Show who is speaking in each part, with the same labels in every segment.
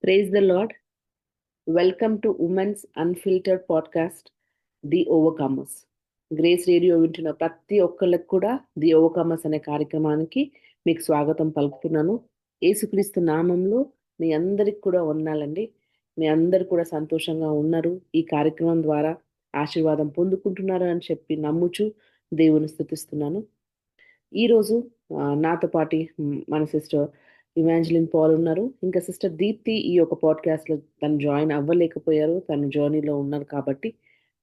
Speaker 1: Praise the Lord. Welcome to Women's Unfiltered Podcast, the overcomers. Grace radio వింటున్న ప్రతి ఒక్కళ్ళకి కూడా ది ఓవర్కమర్స్ అనే కార్యక్రమానికి మీకు స్వాగతం పలుకుతున్నాను. యేసుక్రీస్తు నామంలో మీ అందరికి కూడా వందనాలండి. మీ అందరు కూడా సంతోషంగా ఉన్నారు. ఈ కార్యక్రమం ద్వారా ఆశీర్వాదం పొందుకుంటున్నారు అని చెప్పి నమ్ముచు దేవుని స్తుతిస్తున్నాను. ఈరోజు నాతో పాటి మన సిస్టర్ ఇమాంజలిన్ పాల్ ఉన్నారు. ఇంకా సిస్టర్ దీప్తి ఈ యొక్క పాడ్కాస్ట్లో తను జాయిన్ అవ్వలేకపోయారు. తను జర్నీలో ఉన్నారు కాబట్టి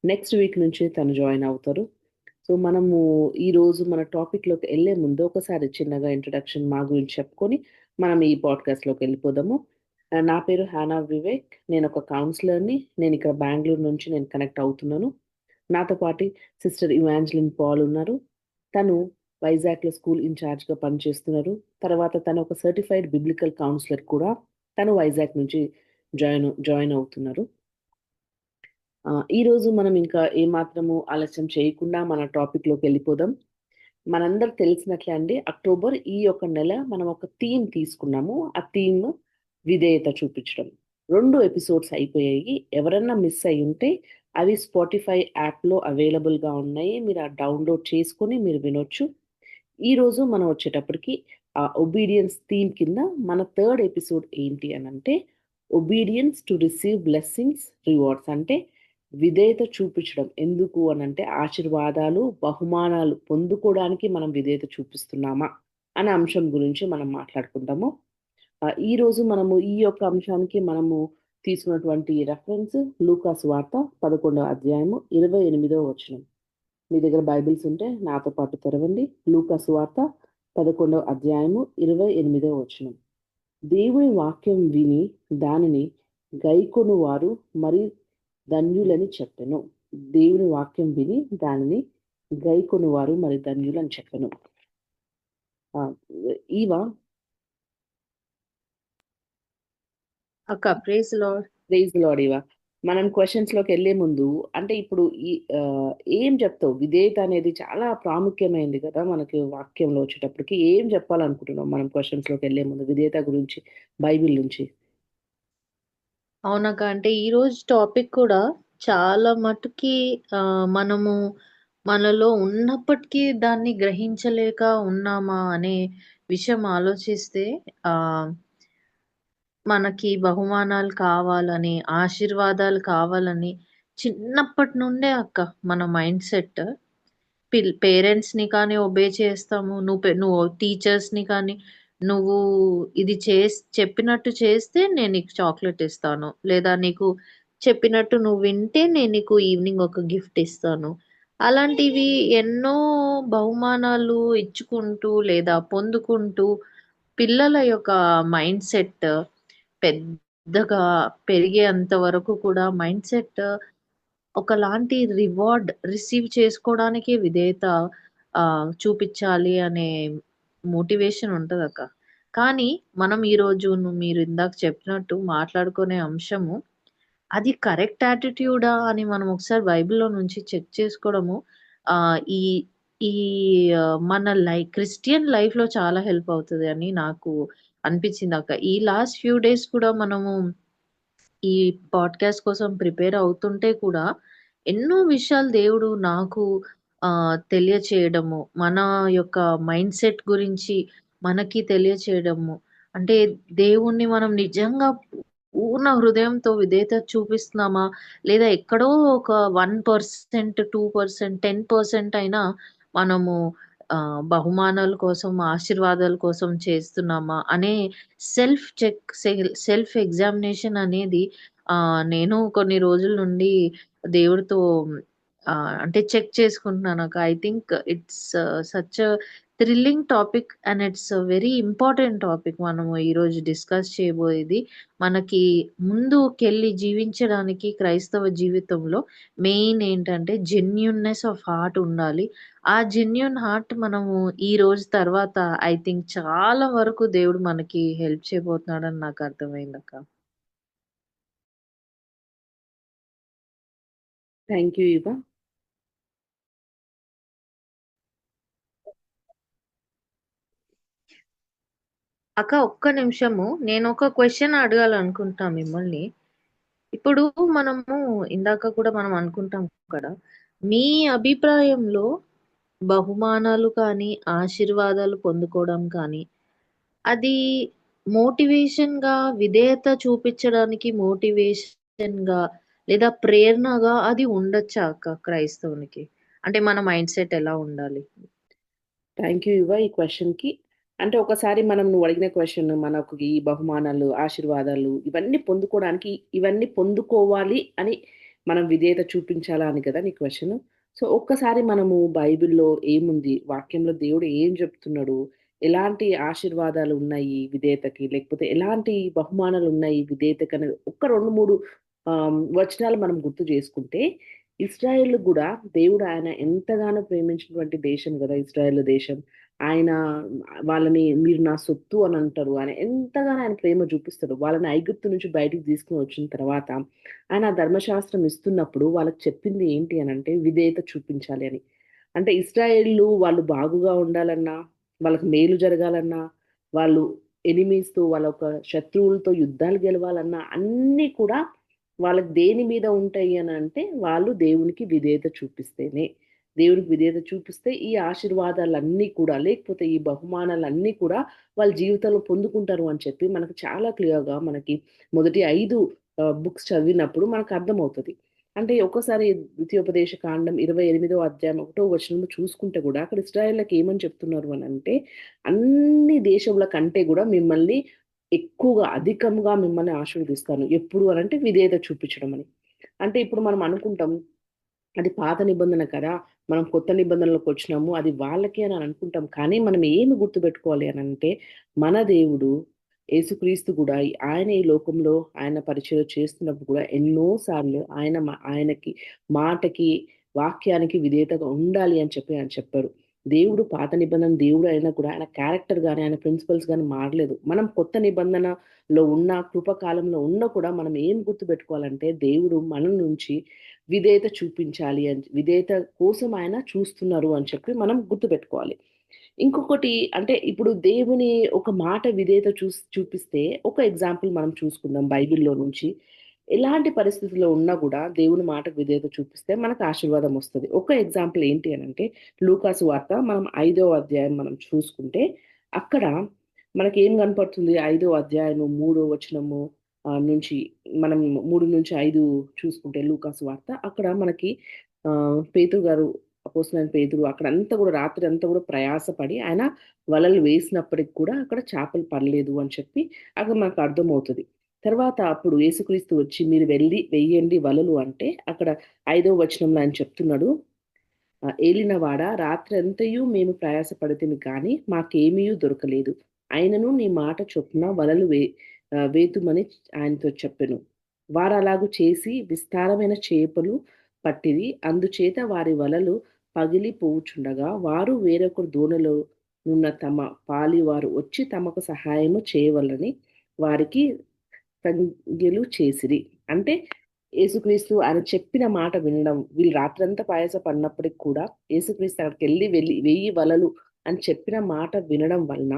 Speaker 1: నెక్స్ట్ వీక్ నుంచి తను జాయిన్ అవుతారు. సో మనము ఈరోజు మన టాపిక్లోకి వెళ్ళే ముందు ఒకసారి చిన్నగా ఇంట్రడక్షన్ మా గురించి చెప్పుకొని మనం ఈ పాడ్కాస్ట్లోకి వెళ్ళిపోదాము. నా పేరు హానా వివేక్. నేను ఒక కౌన్సిలర్ని. నేను ఇక్కడ బెంగళూరు నుంచి నేను కనెక్ట్ అవుతున్నాను. నాతో పాటు సిస్టర్ ఇమాంజలిన్ పాల్ ఉన్నారు. తను వైజాగ్లో స్కూల్ ఇన్ఛార్జ్గా పనిచేస్తున్నారు. తర్వాత తను ఒక సర్టిఫైడ్ బిబ్లికల్ కౌన్సిలర్ కూడా. తను వైజాగ్ నుంచి జాయిన్ అవుతున్నారు. ఈరోజు మనం ఇంకా ఏమాత్రము ఆలస్యం చేయకుండా మన టాపిక్లోకి వెళ్ళిపోదాం. మనందరూ తెలిసినట్లే అండి, అక్టోబర్ ఈ యొక్క నెల మనం ఒక థీమ్ తీసుకున్నాము. ఆ థీమ్ విధేయత చూపించడం. 2 ఎపిసోడ్స్ అయిపోయాయి. ఎవరన్నా మిస్ అయి ఉంటే అవి స్పాటిఫై యాప్లో అవైలబుల్గా ఉన్నాయి. మీరు ఆ డౌన్లోడ్ చేసుకొని మీరు వినొచ్చు. ఈరోజు మనం వచ్చేటప్పటికి ఆ ఒబీడియన్స్ థీమ్ కింద మన 3rd ఎపిసోడ్ ఏంటి అని అంటే, obedience to receive blessings rewards. అంటే విధేయత చూపించడం ఎందుకు అని అంటే, ఆశీర్వాదాలు బహుమానాలు పొందుకోవడానికి మనం విధేయత చూపిస్తున్నామా అనే అంశం గురించి మనం మాట్లాడుకుంటాము. ఈరోజు మనము ఈ యొక్క అంశానికి మనము తీసుకున్నటువంటి రెఫరెన్స్ లూకాసు వార్త 11వ అధ్యాయము 28వ వచనం. మీ దగ్గర బైబిల్స్ ఉంటే నాతో పాటు తెరవండి. లూకాసు వార్త 11వ అధ్యాయము 28వ వచనం. దేవుని వాక్యం విని దానిని గైకొను వారు మరి ధన్యులని చెప్పెను. దేవుని వాక్యం విని దానిని గైకొను వారు మరి ధన్యులని చెప్పెను. ఈవా
Speaker 2: అక్క praise Lord.
Speaker 1: Praise Lord Eva. మనం క్వశ్చన్స్ లోకి వెళ్లే ముందు అంటే ఇప్పుడు ఏం చెప్తావు? విధేయత అనేది చాలా ప్రాముఖ్యమైనది కదా మనకి. వాక్యంలో వచ్చేటప్పటికి ఏం చెప్పాలనుకుంటున్నాం మనం క్వశ్చన్స్ లోకి వెళ్లే ముందు విధేయత గురించి బైబిల్ నుంచి?
Speaker 2: అవునక్క, అంటే ఈ రోజు టాపిక్ కూడా చాలా మటుకి మనము మనలో ఉన్నప్పటికీ దాన్ని గ్రహించలేక ఉన్నామా అనే విషయం ఆలోచిస్తే ఆ మనకి బహుమానాలు కావాలని, ఆశీర్వాదాలు కావాలని చిన్నప్పటి నుండే అక్క మన మైండ్ సెట్. పేరెంట్స్‌ని కానీ ఒబే చేస్తాము. నువ్వు టీచర్స్‌ని కానీ, నువ్వు ఇది చెప్పినట్టు చేస్తే నేను నీకు చాక్లెట్ ఇస్తాను. లేదా నీకు చెప్పినట్టు నువ్వు వింటే నేను నీకు ఈవినింగ్ ఒక గిఫ్ట్ ఇస్తాను. అలాంటివి ఎన్నో బహుమానాలు ఇచ్చుకుంటూ లేదా పొందుకుంటూ పిల్లల యొక్క మైండ్ సెట్ పెద్దగా పెరిగేంత వరకు కూడా మైండ్ సెట్ ఒకలాంటి రివార్డ్ రిసీవ్ చేసుకోవడానికి విధేయత చూపిచ్చాలి అనే మోటివేషన్ ఉంటదక్క. కానీ మనం ఈరోజు మీరు ఇందాక చెప్పినట్టు మాట్లాడుకునే అంశము, అది కరెక్ట్ యాటిట్యూడా అని మనం ఒకసారి బైబిల్‌లో నుంచి చెక్ చేసుకోవడము ఈ ఈ మన క్రిస్టియన్ లైఫ్‌లో చాలా హెల్ప్ అవుతది అని నాకు అనిపించిందక్క. ఈ లాస్ట్ ఫ్యూ డేస్ కూడా మనము ఈ పాడ్‌కాస్ట్ కోసం ప్రిపేర్ అవుతుంటే కూడా ఎన్నో విషయాలు దేవుడు నాకు తెలియచేయడము, మన యొక్క మైండ్ సెట్ గురించి మనకి తెలియచేయడము. అంటే దేవుణ్ణి మనం నిజంగా పూర్ణ హృదయంతో విధేయత చూపిస్తున్నామా? లేదా ఎక్కడో ఒక 1%, 2%, 10% అయినా మనము బహుమానాల కోసం, ఆశీర్వాదాల కోసం చేస్తున్నామా అనే సెల్ఫ్ ఎగ్జామినేషన్ అనేది నేను కొన్ని రోజుల నుండి దేవుడితో అంటే చెక్ చేసుకుంటున్నానక్క. I think it's such a thrilling topic and it's very important topic మనము ఈరోజు డిస్కస్ చేయబోయేది. మనకి ముందుకెళ్ళి జీవించడానికి క్రైస్తవ జీవితంలో మెయిన్ ఏంటంటే జెన్యూన్‌నెస్ ఆఫ్ హార్ట్ ఉండాలి. ఆ జెన్యూన్ హార్ట్ మనము ఈ రోజు తర్వాత ఐ థింక్ చాలా వరకు దేవుడు మనకి హెల్ప్ చేయబోతున్నాడని నాకు అర్థమైందక్క.
Speaker 1: Thank you Eva.
Speaker 2: అక్క ఒక్క నిమిషము, నేను ఒక క్వశ్చన్ అడగాలనుకుంటా మిమ్మల్ని. ఇప్పుడు మనము ఇందాక కూడా మనం అనుకుంటాం కదా, మీ అభిప్రాయంలో బహుమానాలు కానీ ఆశీర్వాదాలు పొందుకోవడం కానీ అది మోటివేషన్ గా, విధేయత చూపించడానికి మోటివేషన్ గా, లేదా ప్రేరణగా అది ఉండొచ్చా అక్క క్రైస్తవునికి? అంటే మన మైండ్ సెట్ ఎలా ఉండాలి?
Speaker 1: థ్యాంక్ యూ యువ ఈ క్వశ్చన్కి. అంటే ఒకసారి మనం నువ్వు అడిగిన క్వశ్చన్, మనకు ఈ బహుమానాలు ఆశీర్వాదాలు ఇవన్నీ పొందుకోవడానికి ఇవన్నీ పొందుకోవాలి అని మనం విధేయత చూపించాలా అని కదా నీ క్వశ్చన్. సో ఒక్కసారి మనము బైబిల్లో ఏముంది, వాక్యంలో దేవుడు ఏం చెప్తున్నాడు, ఎలాంటి ఆశీర్వాదాలు ఉన్నాయి విధేయతకి, లేకపోతే ఎలాంటి బహుమానాలు ఉన్నాయి విధేయతకి అనేది ఒక్క రెండు మూడు వచనాలు మనం గుర్తు చేసుకుంటే, ఇస్రాయేల్ కూడా దేవుడు ఆయన ఎంతగానో ప్రేమించినటువంటి దేశం కదా ఇజ్రాయెల్ దేశం. ఆయన వాళ్ళని మీరు నా సొత్తు అని అంటారు. ఆయన ఎంతగానో ఆయన ప్రేమ చూపిస్తాడు. వాళ్ళని ఐగుప్తు నుంచి బయటికి తీసుకొని వచ్చిన తర్వాత ఆయన ఆ ధర్మశాస్త్రం ఇస్తున్నప్పుడు వాళ్ళకి చెప్పింది ఏంటి అనంటే విధేయత చూపించాలి అని. అంటే ఇశ్రాయేలీయులు వాళ్ళు బాగుగా ఉండాలన్నా, వాళ్ళకి మేలు జరగాలన్నా, వాళ్ళు ఎనిమీస్‌తో వాళ్ళ ఒక శత్రువులతో యుద్ధాలు గెలవాలన్నా అన్నీ కూడా వాళ్ళకి దేని మీద ఉంటాయి అనంటే, వాళ్ళు దేవునికి విధేయత చూపిస్తేనే. దేవునికి విధేయత చూపిస్తే ఈ ఆశీర్వాదాలన్నీ కూడా, లేకపోతే ఈ బహుమానాలన్నీ కూడా వాళ్ళ జీవితంలో పొందుకుంటారు అని చెప్పి మనకు చాలా క్లియర్‌గా మనకి మొదటి 5 బుక్స్ చదివినప్పుడు మనకు అర్థమవుతది. అంటే ఒక్కసారి ద్వితీయోపదేశ కాండం 28వ అధ్యాయం 1వ వచనంలో చూసుకుంటే గూడా అక్కడ ఇశ్రాయేల్‌లకి ఏమని చెప్తున్నారు అనంటే, అన్ని దేశముల కంటే గూడా మిమ్మల్ని ఎక్కువగా, అధికంగా మిమ్మల్ని ఆశీర్వదిస్తాను. ఎప్పుడు అనంటే విధేయత చూపించడం అని. అంటే ఇప్పుడు మనం అనుకుంటాం, అది పాత నిబంధన కదా! మనం కొత్త నిబంధనలోకొచ్చినాము. అది వాళ్ళకి అని అనుకుంటాం. కానీ మనం ఏమి గుర్తుపెట్టుకోవాలి అనంటే, మన దేవుడు యేసుక్రీస్తు గూడా ఆయన ఈ లోకంలో ఆయన పరిచర్య చేస్తున్నప్పుడు కూడా ఎన్నో సార్లు ఆయనకి మాటకి, వాక్యానికి విధేయతగా ఉండాలి అని చెప్పి ఆయన చెప్పారు. దేవుడు పాత నిబంధన దేవుడు అయినా కూడా ఆయన క్యారెక్టర్ గాని, ఆయన ప్రిన్సిపల్స్ గాని మారలేదు. మనం కొత్త నిబంధనలో ఉన్న, కృపకాలంలో ఉన్నా కూడా మనం ఏం గుర్తుపెట్టుకోవాలంటే, దేవుడు మన నుంచి విధేయత చూపించాలి అని, విధేయత కోసం ఆయన చూస్తున్నారు అని చెప్పి మనం గుర్తుపెట్టుకోవాలి. ఇంకొకటి అంటే ఇప్పుడు దేవుని ఒక మాట విధేయత చూపిస్తే ఒక ఎగ్జాంపుల్ మనం చూసుకుందాం బైబిల్‌లో నుంచి. ఎలాంటి పరిస్థితుల్లో ఉన్నా గూడా దేవుని మాటకు విధేయత చూపిస్తే మనకు ఆశీర్వాదం వస్తది. ఒక ఎగ్జాంపుల్ ఏంటి అనంటే లూకాసు వార్త మనం 5వ అధ్యాయం మనం చూసుకుంటే అక్కడ మనకేం కనపడుతుంది 5వ అధ్యాయము 3వ వచనము నుంచి మనం 3-5 చూసుకుంటే లూకాసు వార్త అక్కడ మనకి పేతురు గారు అపోస్తలుడైన పేతురు అక్కడంతా గూడా రాత్రి అంతా గూడా ప్రయాసపడి ఆయన వలలు వేసినప్పటికి కూడా అక్కడ చేపలు పడలేదు అని చెప్పి అక్కడ మనకు అర్థమవుతది. తర్వాత అప్పుడు యేసుక్రీస్తు వచ్చి మీరు వెళ్లి వెయ్యండి వలలు అంటే అక్కడ 5వ వచనంలో ఆయన చెప్తున్నాడు. ఏలినవాడా రాత్రంతయు మేము ప్రయాసపడితిమి గాని మాకేమీయు దొరకలేదు. అయినను నీ మాట చొప్పున వలలు వేతుమని ఆయనతో చెప్పెను. వారలాగు చేసి విస్తారమైన చేపలు పట్టిరి. అందుచేత వారి వలలు పగిలిపోవుచుండగా వారు వేరొకరు దోణిలో నున్న తమ పాలివారు వచ్చి తమకు సహాయము చేయవలెనని వారికి సంజ్ఞలు చేసిరి. అంటే యేసుక్రీస్తు ఆయన చెప్పిన మాట వినడం. వీళ్ళు రాత్రంతా ప్రయాస పడినప్పటికి కూడా యేసుక్రీస్తు అక్కడికెళ్ళి వెయ్యి వలలు అని చెప్పిన మాట వినడం వలన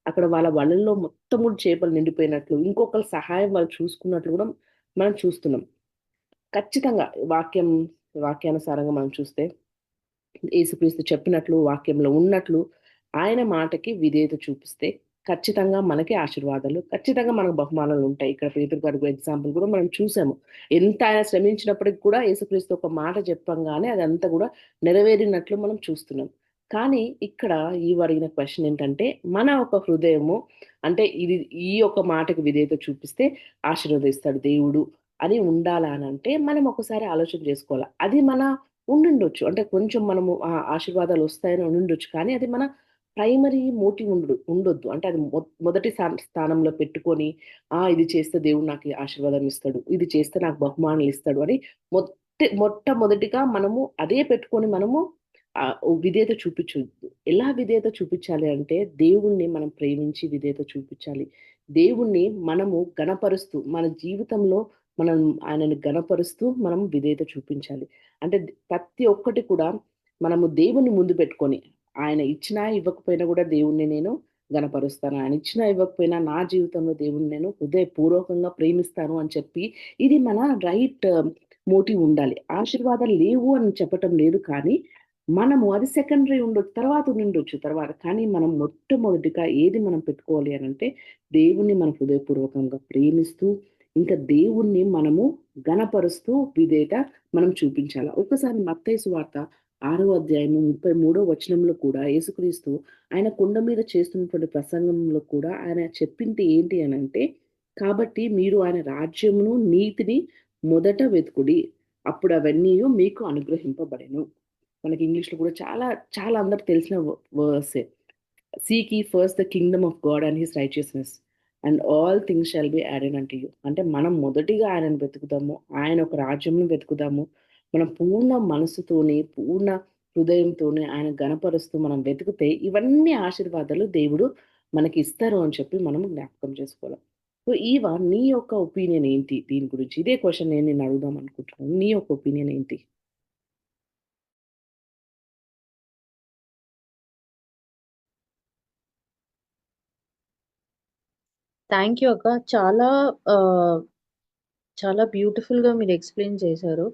Speaker 1: అక్కడ వాళ్ళ వలల్లో మొత్తం కూడా చేపలు నిండిపోయినట్లు, ఇంకొకళ్ళ సహాయం వాళ్ళు చూసుకున్నట్లు కూడా మనం చూస్తున్నాం. ఖచ్చితంగా వాక్యానుసారంగా మనం చూస్తే యేసుక్రీస్తు చెప్పినట్లు, వాక్యంలో ఉన్నట్లు ఆయన మాటకి విధేయత చూపిస్తే ఖచ్చితంగా మనకి ఆశీర్వాదాలు, ఖచ్చితంగా మనకు బహుమానాలుంటాయి. ఇక్కడ పేతురు గారి ఎగ్జాంపుల్ కూడా మనం చూసాము. ఎంత ఆయన శ్రమించినప్పటికి కూడా యేసుక్రీస్తు ఒక మాట చెప్పంగానే అదంతా కూడా నెరవేరినట్లు మనం చూస్తున్నాం. కానీ ఇక్కడ అడిగిన క్వెషన్ ఏంటంటే, మన ఒక హృదయము అంటే ఈ యొక్క మాటకి విధేయత చూపిస్తే ఆశీర్వదిస్తాడు దేవుడు అని ఉండాలా అనంటే, మనం ఒకసారి ఆలోచన చేసుకోవాల. అది మన ఉండుండొచ్చు. అంటే కొంచెం మనము ఆశీర్వాదాలొస్తాయని ఉండుండొచ్చు. కానీ అది మన ప్రైమరీ మోటివ్ ఉండొద్దు. అంటే అది మొదటి స్థానంలో పెట్టుకొని, ఇది చేస్తే దేవుడు నాకు ఈ ఆశీర్వాదం ఇస్తాడు. ఇది చేస్తే నాకు బహుమానాలు ఇస్తాడు అని మొట్టమొదటిగా మనము అదే పెట్టుకొని మనము విధేయత చూపించొద్దు. ఎలా విధేయత చూపించాలి అంటే, దేవుణ్ణి మనం ప్రేమించి విధేయత చూపించాలి. దేవుణ్ణి మనము గణపరుస్తూ, మన జీవితంలో మనం ఆయనని గణపరుస్తూ మనం విధేయత చూపించాలి. అంటే ప్రతి ఒక్కటి కూడా మనము దేవుని ముందు పెట్టుకొని, ఆయన ఇచ్చినా, ఇవ్వకపోయినా గూడా దేవుణ్ణి నేను గణపరుస్తాను. ఆయన ఇచ్చినా ఇవ్వకపోయినా నా జీవితంలో దేవుడిని నేను హృదయపూర్వకంగా ప్రేమిస్తాను అని చెప్పి, ఇది మన రైట్ మోటివ్ ఉండాలి. ఆశీర్వాదాలు లేవు అని చెప్పటం లేదు కానీ, మనము అది సెకండరీ ఉండొచ్చు. తర్వాత ఉండుండొచ్చు తర్వాత. కానీ మనం మొట్టమొదటిగా ఏది మనం పెట్టుకోవాలి అనంటే, దేవుణ్ణి మనం హృదయపూర్వకంగా ప్రేమిస్తూ, ఇంకా దేవుణ్ణి మనము ఘనపరుస్తూ విధేయత మనం చూపించాల. ఒకసారి మత్తయి సువార్త 6వ అధ్యాయము 33వ వచనంలో కూడా యేసుక్రీస్తు ఆయన కొండ మీద చేస్తున్నటువంటి ప్రసంగంలో కూడా ఆయన చెప్పింది ఏంటి అనంటే, కాబట్టి మీరు ఆయన రాజ్యమును, నీతిని మొదట వెతుకుడి. అప్పుడు అవన్నీయు మీకు అనుగ్రహింపబడెను. మనకి ఇంగ్లీష్‌లో కూడా చాలా, చాలా అందరికి తెలిసిన వర్సే. Seek ye first the kingdom of God and his righteousness and all things shall be added unto you. అంటే మనం మొదటిగా ఆయనను వెతుకుదాము. ఆయన ఒక రాజ్యంను వెతుకుదాము. మనం పూర్ణ మనసుతోని, పూర్ణ హృదయంతోని ఆయన ఘనపరుస్తూ మనం వెతికితే ఇవన్నీ ఆశీర్వాదాలు దేవుడు మనకి ఇస్తారు అని చెప్పి మనం జ్ఞాపకం చేసుకోవాలి. సో, ఈవ నీ యొక్క ఒపీనియన్ ఏంటి దీని గురించి? ఇదే క్వెషన్ నేను నిన్ను అడుగుదాం అనుకుంటున్నాను. నీ యొక్క ఒపీనియన్ ఏంటి?
Speaker 2: థ్యాంక్ యూ అక్క. చాలా ఆహ్, చాలా బ్యూటిఫుల్‌గా మీరు ఎక్స్‌ప్లెయిన్ చేశారు.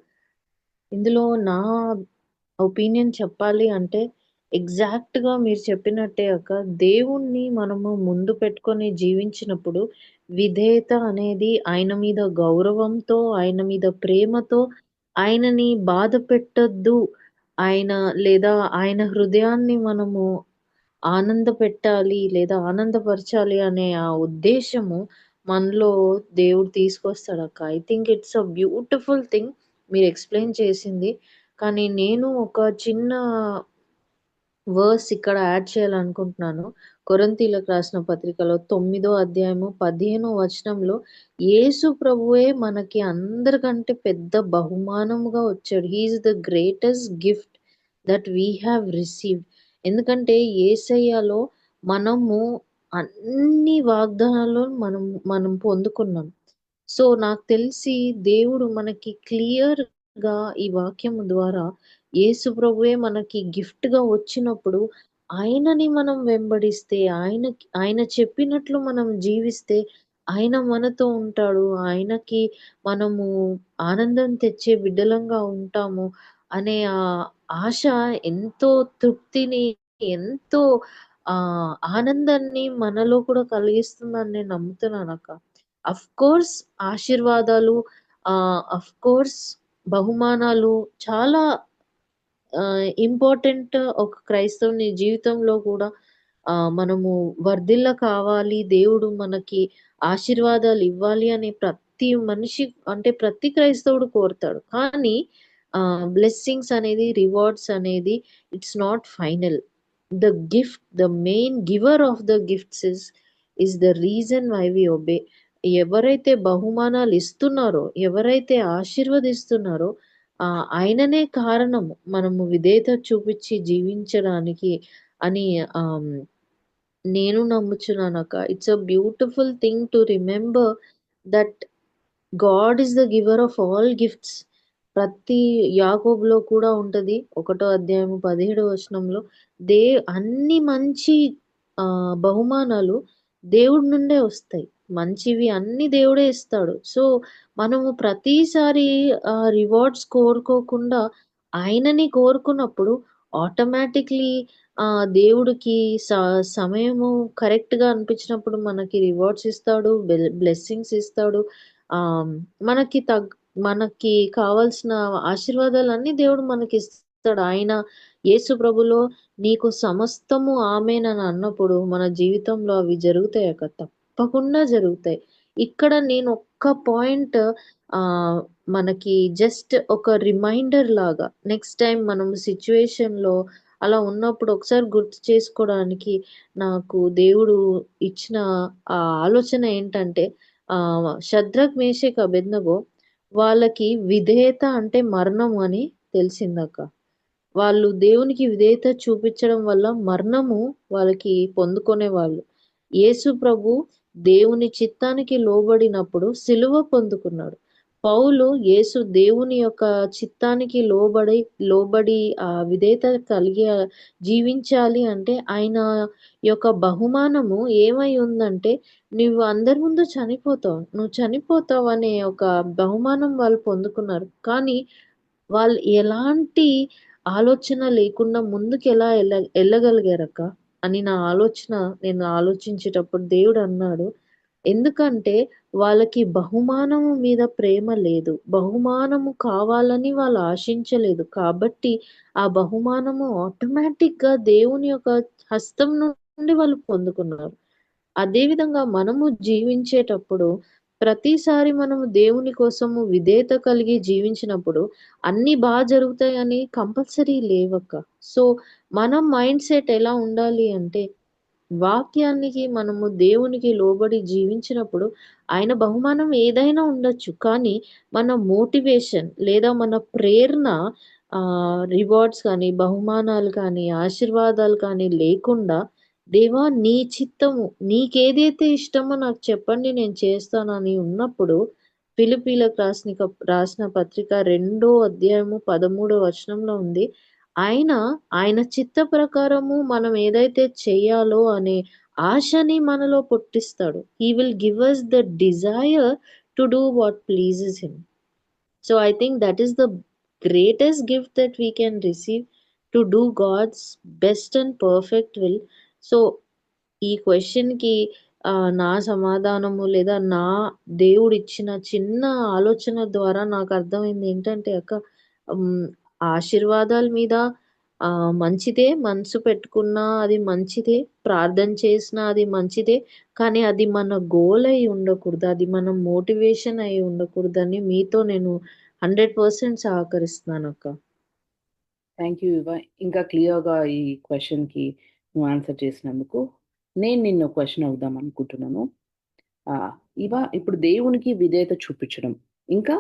Speaker 2: ఇందులో నా ఒపీనియన్ చెప్పాలి అంటే, ఎగ్జాక్ట్‌గా మీరు చెప్పినట్టే అక్క. దేవుణ్ణి మనము ముందు పెట్టుకొని జీవించినప్పుడు, విధేయత అనేది ఆయన మీద గౌరవంతో, ఆయన మీద ప్రేమతో, ఆయనని బాధ పెట్టొద్దు. ఆయన లేదా ఆయన హృదయాన్ని మనము ఆనందపెట్టాలి లేదా ఆనందపరచాలి అనే ఆ ఉద్దేశ్యము మనలో దేవుడు తీసుకొస్తాడక్క. I think it's a beautiful thing మీరు ఎక్స్‌ప్లెయిన్ చేసింది. కానీ నేను ఒక చిన్న వర్స్ ఇక్కడ యాడ్ చేయాలనుకుంటున్నాను. కొరింథీయులకు రాసిన పత్రికలో 9దో అధ్యాయము 15వ వచనంలో యేసు ప్రభువే మనకి అందరికంటే పెద్ద బహుమానముగా వచ్చాడు. He is the greatest gift that we have received. ఎందుకంటే యేసయ్యలో మనము అన్ని వాగ్దానాలు మనం మనం పొందుకున్నాం. సో, నాకు తెలిసి దేవుడు మనకి క్లియర్‌గా ఈ వాక్యము ద్వారా యేసు ప్రభువే మనకి గిఫ్ట్‌గా వచ్చినప్పుడు, ఆయనని మనం వెంబడిస్తే, ఆయన చెప్పినట్లు మనం జీవిస్తే, ఆయన మనతో ఉంటాడు. ఆయనకి మనము ఆనందం తెచ్చే బిడ్డలంగా ఉంటాము అనే ఆశ ఎంతో తృప్తిని, ఎంతో ఆనందాన్ని మనలో కూడా కలిగిస్తుందని నేను నమ్ముతున్నానక్క. ఆఫ్‌కోర్స్ ఆశీర్వాదాలు ఆఫ్‌కోర్స్ బహుమానాలు చాలా ఇంపార్టెంట్ ఒక క్రైస్తవుని జీవితంలో కూడా మనము వర్ధిల్ల కావాలి. దేవుడు మనకి ఆశీర్వాదాలు ఇవ్వాలి అని ప్రతి మనిషి అంటే ప్రతి క్రైస్తవుడు కోరుతాడు. కానీ బ్లెస్సింగ్స్ అనేది, రివార్డ్స్ అనేది it's not final. The gift, the main giver of the gifts is the reason why we obey. ఎవరైతే బహుమానాలు ఇస్తున్నారో, ఎవరైతే ఆశీర్వదిస్తున్నారో ఆయననే కారణము. మనము విధేయత చూపిచ్చి జీవించడానికి అని ఆహ్, నేను నమ్ముచున్నానక్క. It's a beautiful thing to remember that God is the giver of all gifts. ప్రతి యాకోబులో కూడా ఉంటది. 1 అధ్యాయము 17 వచనంలో అన్ని మంచి బహుమానాలు దేవుడి నుండే వస్తాయి. మంచివి అన్నీ దేవుడే ఇస్తాడు. సో, మనము ప్రతిసారి రివార్డ్స్ కోరుకోకుండా ఆయనని కోరుకున్నప్పుడు ఆటోమేటిక్‌లీ దేవుడికి స సమయము కరెక్ట్‌గా అనిపించినప్పుడు మనకి రివార్డ్స్ ఇస్తాడు. బ్లెస్సింగ్స్ ఇస్తాడు. ఆహ్, మనకి మనకి కావాల్సిన ఆశీర్వాదాలన్నీ దేవుడు మనకిస్తాడు. ఆయన యేసు ప్రభులో నీకు సమస్తము ఆమేన్ అని అన్నప్పుడు మన జీవితంలో అవి జరుగుతాయక్క. తప్పకుండా జరుగుతాయి. ఇక్కడ నేను ఒక్క పాయింట్ ఆహ్, మనకి జస్ట్ ఒక రిమైండర్ లాగా నెక్స్ట్ టైమ్ మనం సిట్యుయేషన్‌లో అలా ఉన్నప్పుడు ఒకసారి గుర్తు చేసుకోవడానికి నాకు దేవుడు ఇచ్చిన ఆలోచన ఏంటంటే షద్రక్, మేషక్, అబేద్నెగో వాళ్ళకి విధేయత అంటే మరణం అని తెలిసిందక్క. వాళ్ళు దేవునికి విధేయత చూపించడం వల్ల మరణము వాళ్ళకి పొందుకునేవాళ్ళు. యేసు ప్రభు దేవుని చిత్తానికి లోబడినప్పుడు సిలువ పొందుకున్నాడు. పౌలు యేసు దేవుని యొక్క చిత్తానికి లోబడి విధేయత కలిగి జీవించాలి అంటే ఆయన యొక్క బహుమానము ఏమై ఉందంటే నువ్వు అందరి ముందు చనిపోతావు. నువ్వు చనిపోతావు అనే ఒక బహుమానం వాళ్ళు పొందుకున్నారు. కానీ వాళ్ళు ఎలాంటి ఆలోచన లేకుండా ముందుకెలా ఎళ్ళగలిగారక్క అని నా ఆలోచన నేను ఆలోచించేటప్పుడు దేవుడన్నాడు. ఎందుకంటే వాళ్ళకి బహుమానము మీద ప్రేమ లేదు. బహుమానము కావాలని వాళ్ళు ఆశించలేదు. కాబట్టి ఆ బహుమానము ఆటోమేటిక్‌గా దేవుని యొక్క హస్తం నుండి వాళ్ళు పొందుకున్నారు. అదే విధంగా మనము జీవించేటప్పుడు ప్రతిసారి మనము దేవుని కోసము విధేయత కలిగి జీవించినప్పుడు అన్నీ జరుగుతాయని కంపల్సరీ లేవక్క. సో, మన మైండ్ సెట్ ఎలా ఉండాలి అంటే వాక్యానికి మనము దేవునికి లోబడి జీవించినప్పుడు ఆయన బహుమానం ఏదైనా ఉండొచ్చు. కానీ మన మోటివేషన్ లేదా మన ప్రేరణ రివార్డ్స్ కానీ, బహుమానాలు కానీ, ఆశీర్వాదాలు కానీ లేకుండా దేవా నీ చిత్తము నీకేదైతే ఇష్టమో నాకు చెప్పండి నేను చేస్తానని ఉన్నప్పుడు ఫిలిప్పీలకు రాసిన పత్రిక 2 అధ్యాయము 13 వచనంలో ఉంది. ఆయన, ఆయన చిత్త ప్రకారము మనం ఏదైతే చేయాలో అనే ఆశని మనలో పుట్టిస్తాడు. He will give us the desire to do what pleases him. So I think that is the greatest gift that we can receive, to do God's best and perfect will. So ఈ క్వెషన్‌కి నా సమాధానము లేదా నా దేవుడిచ్చిన చిన్న ఆలోచన ద్వారా నాకర్థమైంది ఏంటంటే అక్క హ్మ్. ఆశీర్వాదాల మీద మంచిదే. మనసు పెట్టుకున్నా అది మంచిదే. ప్రార్థన చేసినా అది మంచిదే. కానీ అది మన గోల్ అయి ఉండకూడదు. అది మన మోటివేషన్ అయి ఉండకూడదని మీతో నేను 100% సహకరిస్తున్నానక్క.
Speaker 1: థ్యాంక్ యూ ఇవ. ఇంకా క్లియర్‌గా ఈ క్వెషన్‌కి నువ్వు ఆన్సర్ చేసినందుకు. నేను నిన్ను క్వెషన్ అడుగుదాం అనుకుంటున్నాను. ఇప్పుడు దేవునికి విధేయత చూపించడం, ఇంకా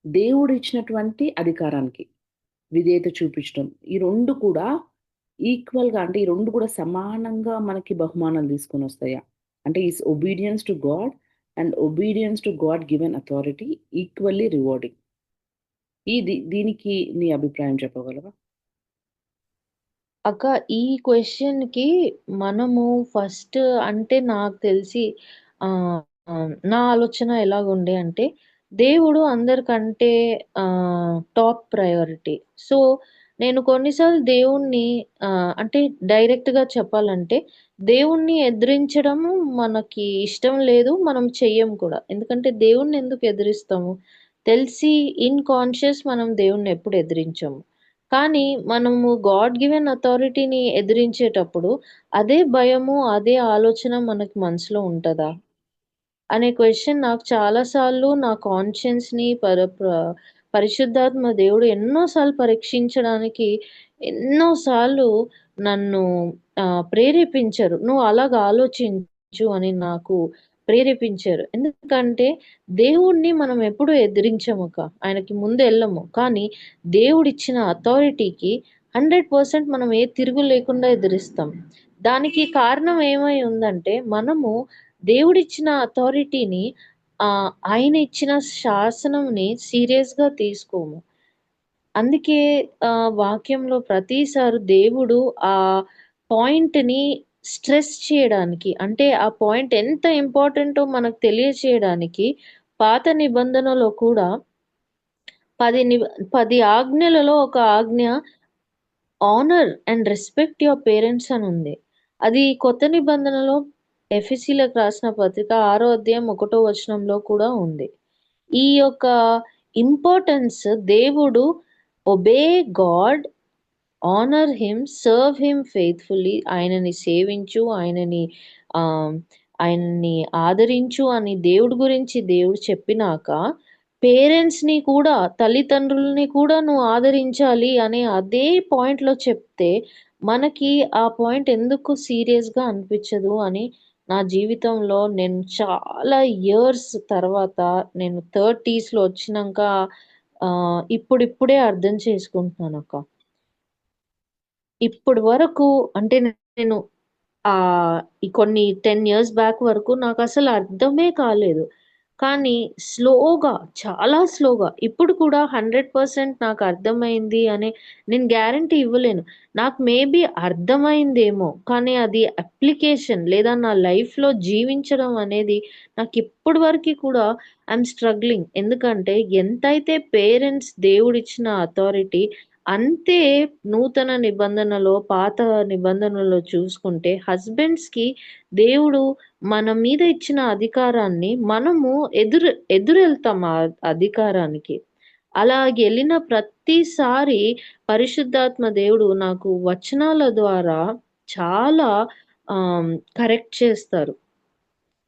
Speaker 1: దేవుడిచ్చినటువంటి అధికారానికి విధేయత చూపించడం. ఈ 2 కూడా ఈక్వల్‌గా అంటే ఈ 2 కూడా సమానంగా మనకి బహుమానాలు తీసుకొనొస్తాయా? అంటే is obedience to God and obedience to God given authority equally rewarding. దీనికి నీ అభిప్రాయం చెప్పగలవా?
Speaker 2: అక్క ఈ క్వెషన్‌కి మనము ఫస్ట్ అంటే నాకు తెలిసి నా ఆలోచన ఎలాగుండే అంటే దేవుడు అందరికంటే టాప్ ప్రయారిటీ. సో, నేను కొన్నిసార్లు దేవుణ్ణి అంటే డైరెక్ట్‌గా చెప్పాలంటే దేవుణ్ణి ఎదిరించడము మనకి ఇష్టం లేదు. మనం చెయ్యం కూడా. ఎందుకంటే దేవుణ్ణి ఎందుకు ఎదిరిస్తాము? తెలిసి ఇన్‌కాన్షియస్ మనం దేవుణ్ణి ఎప్పుడు ఎదిరించము. కానీ మనము గాడ్ గివెన్ అథారిటీని ఎదిరించేటప్పుడు అదే భయము, అదే ఆలోచన మనకి మనసులో ఉంటదా? అనే క్వెషన్ నాకు చాలా సార్లు నా కాన్షియన్స్‌ని పరిశుద్ధాత్మ దేవుడు ఎన్నో సార్లు పరీక్షించడానికి ఎన్నో సార్లు నన్ను ప్రేరేపించారు. "నువ్వు అలాగా ఆలోచించు" అని నాకు ప్రేరేపించారు. ఎందుకంటే దేవుడిని మనం ఎప్పుడు ఎదిరించమక్క. ఆయనకి ముందు ఎళ్ళము. కానీ దేవుడిచ్చిన అథారిటీకి 100% మనం ఏ తిరుగు లేకుండా ఎదిరిస్తాం. దానికి కారణం ఏమై ఉందంటే మనము దేవుడిచ్చిన అథారిటీని ఆయన ఇచ్చిన శాసనంని సీరియస్‌గా తీసుకోము. అందుకే వాక్యంలో ప్రతిసారి దేవుడు ఆ పాయింట్‌ని స్ట్రెస్ చేయడానికి అంటే ఆ పాయింట్ ఎంత ఇంపార్టెంటో మనకు తెలియచేయడానికి పాత నిబంధనలో కూడా 10 ఆజ్ఞలలో ఒక ఆజ్ఞ honour and respect your parents అని ఉంది. అది కొత్త నిబంధనలో ఎఫెసీలకు రాసిన పత్రిక 6 అధ్యాయం 1 వచనంలో కూడా ఉంది. ఈ యొక్క ఇంపార్టెన్స్ దేవుడు obey God, honour him, serve him faithfully ఆయనని సేవించు, ఆహ్, ఆయనని ఆదరించు అని దేవుడి గురించి దేవుడు చెప్పినాక పేరెంట్స్‌ని కూడా, తల్లిదండ్రులని కూడా నువ్వు ఆదరించాలి అనే అదే పాయింట్‌లో చెప్తే, మనకి ఆ పాయింట్ ఎందుకు సీరియస్‌గా అనిపిచ్చదు అని నా జీవితంలో నేను చాలా ఇయర్స్ తర్వాత నేను 30స్‌లో వచ్చినంక ఇప్పుడిప్పుడే అర్థం చేసుకుంటున్నానక్క. ఇప్పటి వరకు అంటే నేను ఈ కొన్ని 10 ఇయర్స్ బ్యాక్ వరకు నాకసలు అర్థమే కాలేదు. కానీ స్లోగా, చాలా స్లోగా ఇప్పుడు కూడా 100% నాకు అర్థమైంది అని నేను గ్యారంటీ ఇవ్వలేను. నాకు మేబీ అర్థమైందేమో, కానీ అది అప్లికేషన్ లేదా నా లైఫ్‌లో జీవించడం అనేది నాకిప్పటి వరకి కూడా ఐయామ్ స్ట్రగ్లింగ్. ఎందుకంటే ఎంతైతే పేరెంట్స్ దేవుడిచ్చిన అథారిటీ, అంతే నూతన నిబంధనలో, పాత నిబంధనలో చూసుకుంటే హస్బెండ్స్‌కి దేవుడు మన మీద ఇచ్చిన అధికారాన్ని మనము ఎదురెళ్తాం ఆ అధికారానికి. అలా గెలిన ప్రతిసారి పరిశుద్ధాత్మ దేవుడు నాకు వచనాల ద్వారా చాలా ఆహ్, కరెక్ట్ చేస్తారు.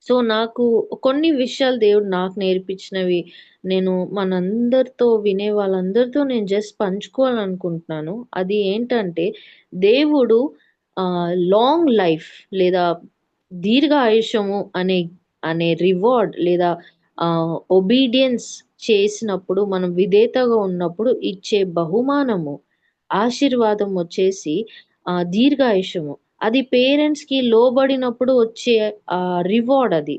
Speaker 2: సో, నాకు కొన్ని విషయాలు దేవుడు నాకు నేర్పించినవి నేను మనందరితో వినే వాళ్ళందరితో నేను జస్ట్ పంచుకోవాలనుకుంటున్నాను. అది ఏంటంటే దేవుడు లాంగ్ లైఫ్ లేదా దీర్ఘాయుష్యము అనే అనే రివార్డ్ లేదా ఒబీడియన్స్ చేసినప్పుడు మనం విధేయతగా ఉన్నప్పుడు ఇచ్చే బహుమానము, ఆశీర్వాదం వచ్చేసి దీర్ఘాయుష్యము. అది పేరెంట్స్‌కి లోబడినప్పుడు వచ్చే రివార్డ్ అది.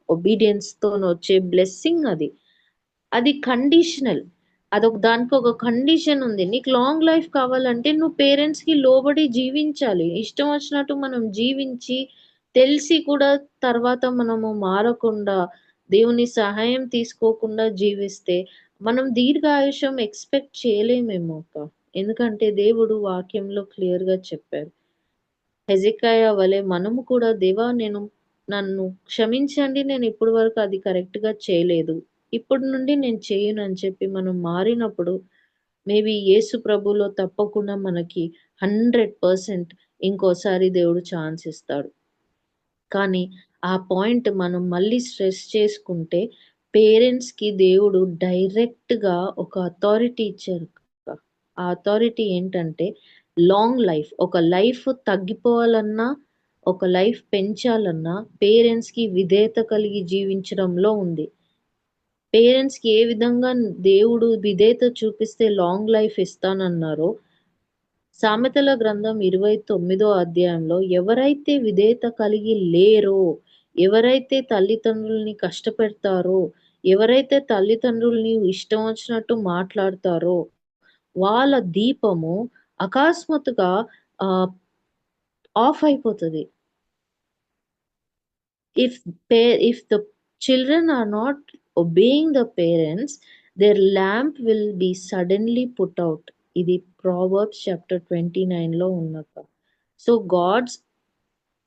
Speaker 2: ఒబీడియన్స్‌తోనొచ్చే బ్లెస్సింగ్ అది. అది కండిషనల్. దానికొక కండిషన్ ఉంది. నీకు లాంగ్ లైఫ్ కావాలంటే నువ్వు పేరెంట్స్‌కి లోబడి జీవించాలి. ఇష్టం వచ్చినట్టు మనం జీవించి, తెలిసి కూడా తర్వాత మనము మారకుండా, దేవుని సహాయం తీసుకోకుండా జీవిస్తే, మనం దీర్ఘాయుష్యం ఎక్స్‌పెక్ట్ చేయలేమేమో అక్క. ఎందుకంటే దేవుడు వాక్యంలో క్లియర్‌గా చెప్పారు. హెజెకియా వలె మనము కూడా దేవా నన్ను క్షమించండి. నేను ఇప్పటి వరకు అది కరెక్ట్‌గా చేయలేదు. ఇప్పటి నుండి నేను చేయనని చెప్పి మనం మారినప్పుడు మేబీ యేసు ప్రభులో తప్పకుండా మనకి 100% ఇంకోసారి దేవుడు ఛాన్స్ ఇస్తాడు. కానీ ఆ పాయింట్ మనం మళ్ళీ స్ట్రెస్ చేసుకుంటే పేరెంట్స్‌కి దేవుడు డైరెక్ట్‌గా ఒక అథారిటీ ఇచ్చారు. ఆ అథారిటీ ఏంటంటే లాంగ్ లైఫ్. ఒక లైఫ్ తగ్గిపోవాలన్నా, ఒక లైఫ్ పెంచాలన్నా పేరెంట్స్‌కి విధేయత కలిగి జీవించడంలో ఉంది. పేరెంట్స్‌కి ఏ విధంగా దేవుడు విధేయత చూపిస్తే లాంగ్ లైఫ్ ఇస్తానన్నారో, సామెతల గ్రంథం 29 అధ్యాయంలో ఎవరైతే విధేయత కలిగి లేరో, ఎవరైతే తల్లిదండ్రులని కష్టపెడతారో, ఎవరైతే తల్లిదండ్రులని ఇష్టం వచ్చినట్టు మాట్లాడతారో, వాళ్ళ దీపము అకస్మాత్తుగా ఆహ్, ఆఫ్ అయిపోతది. If the children are not obeying the parents, their lamp will be suddenly put out. ఇది Proverbs chapter 29 లో ఉన్నక. సో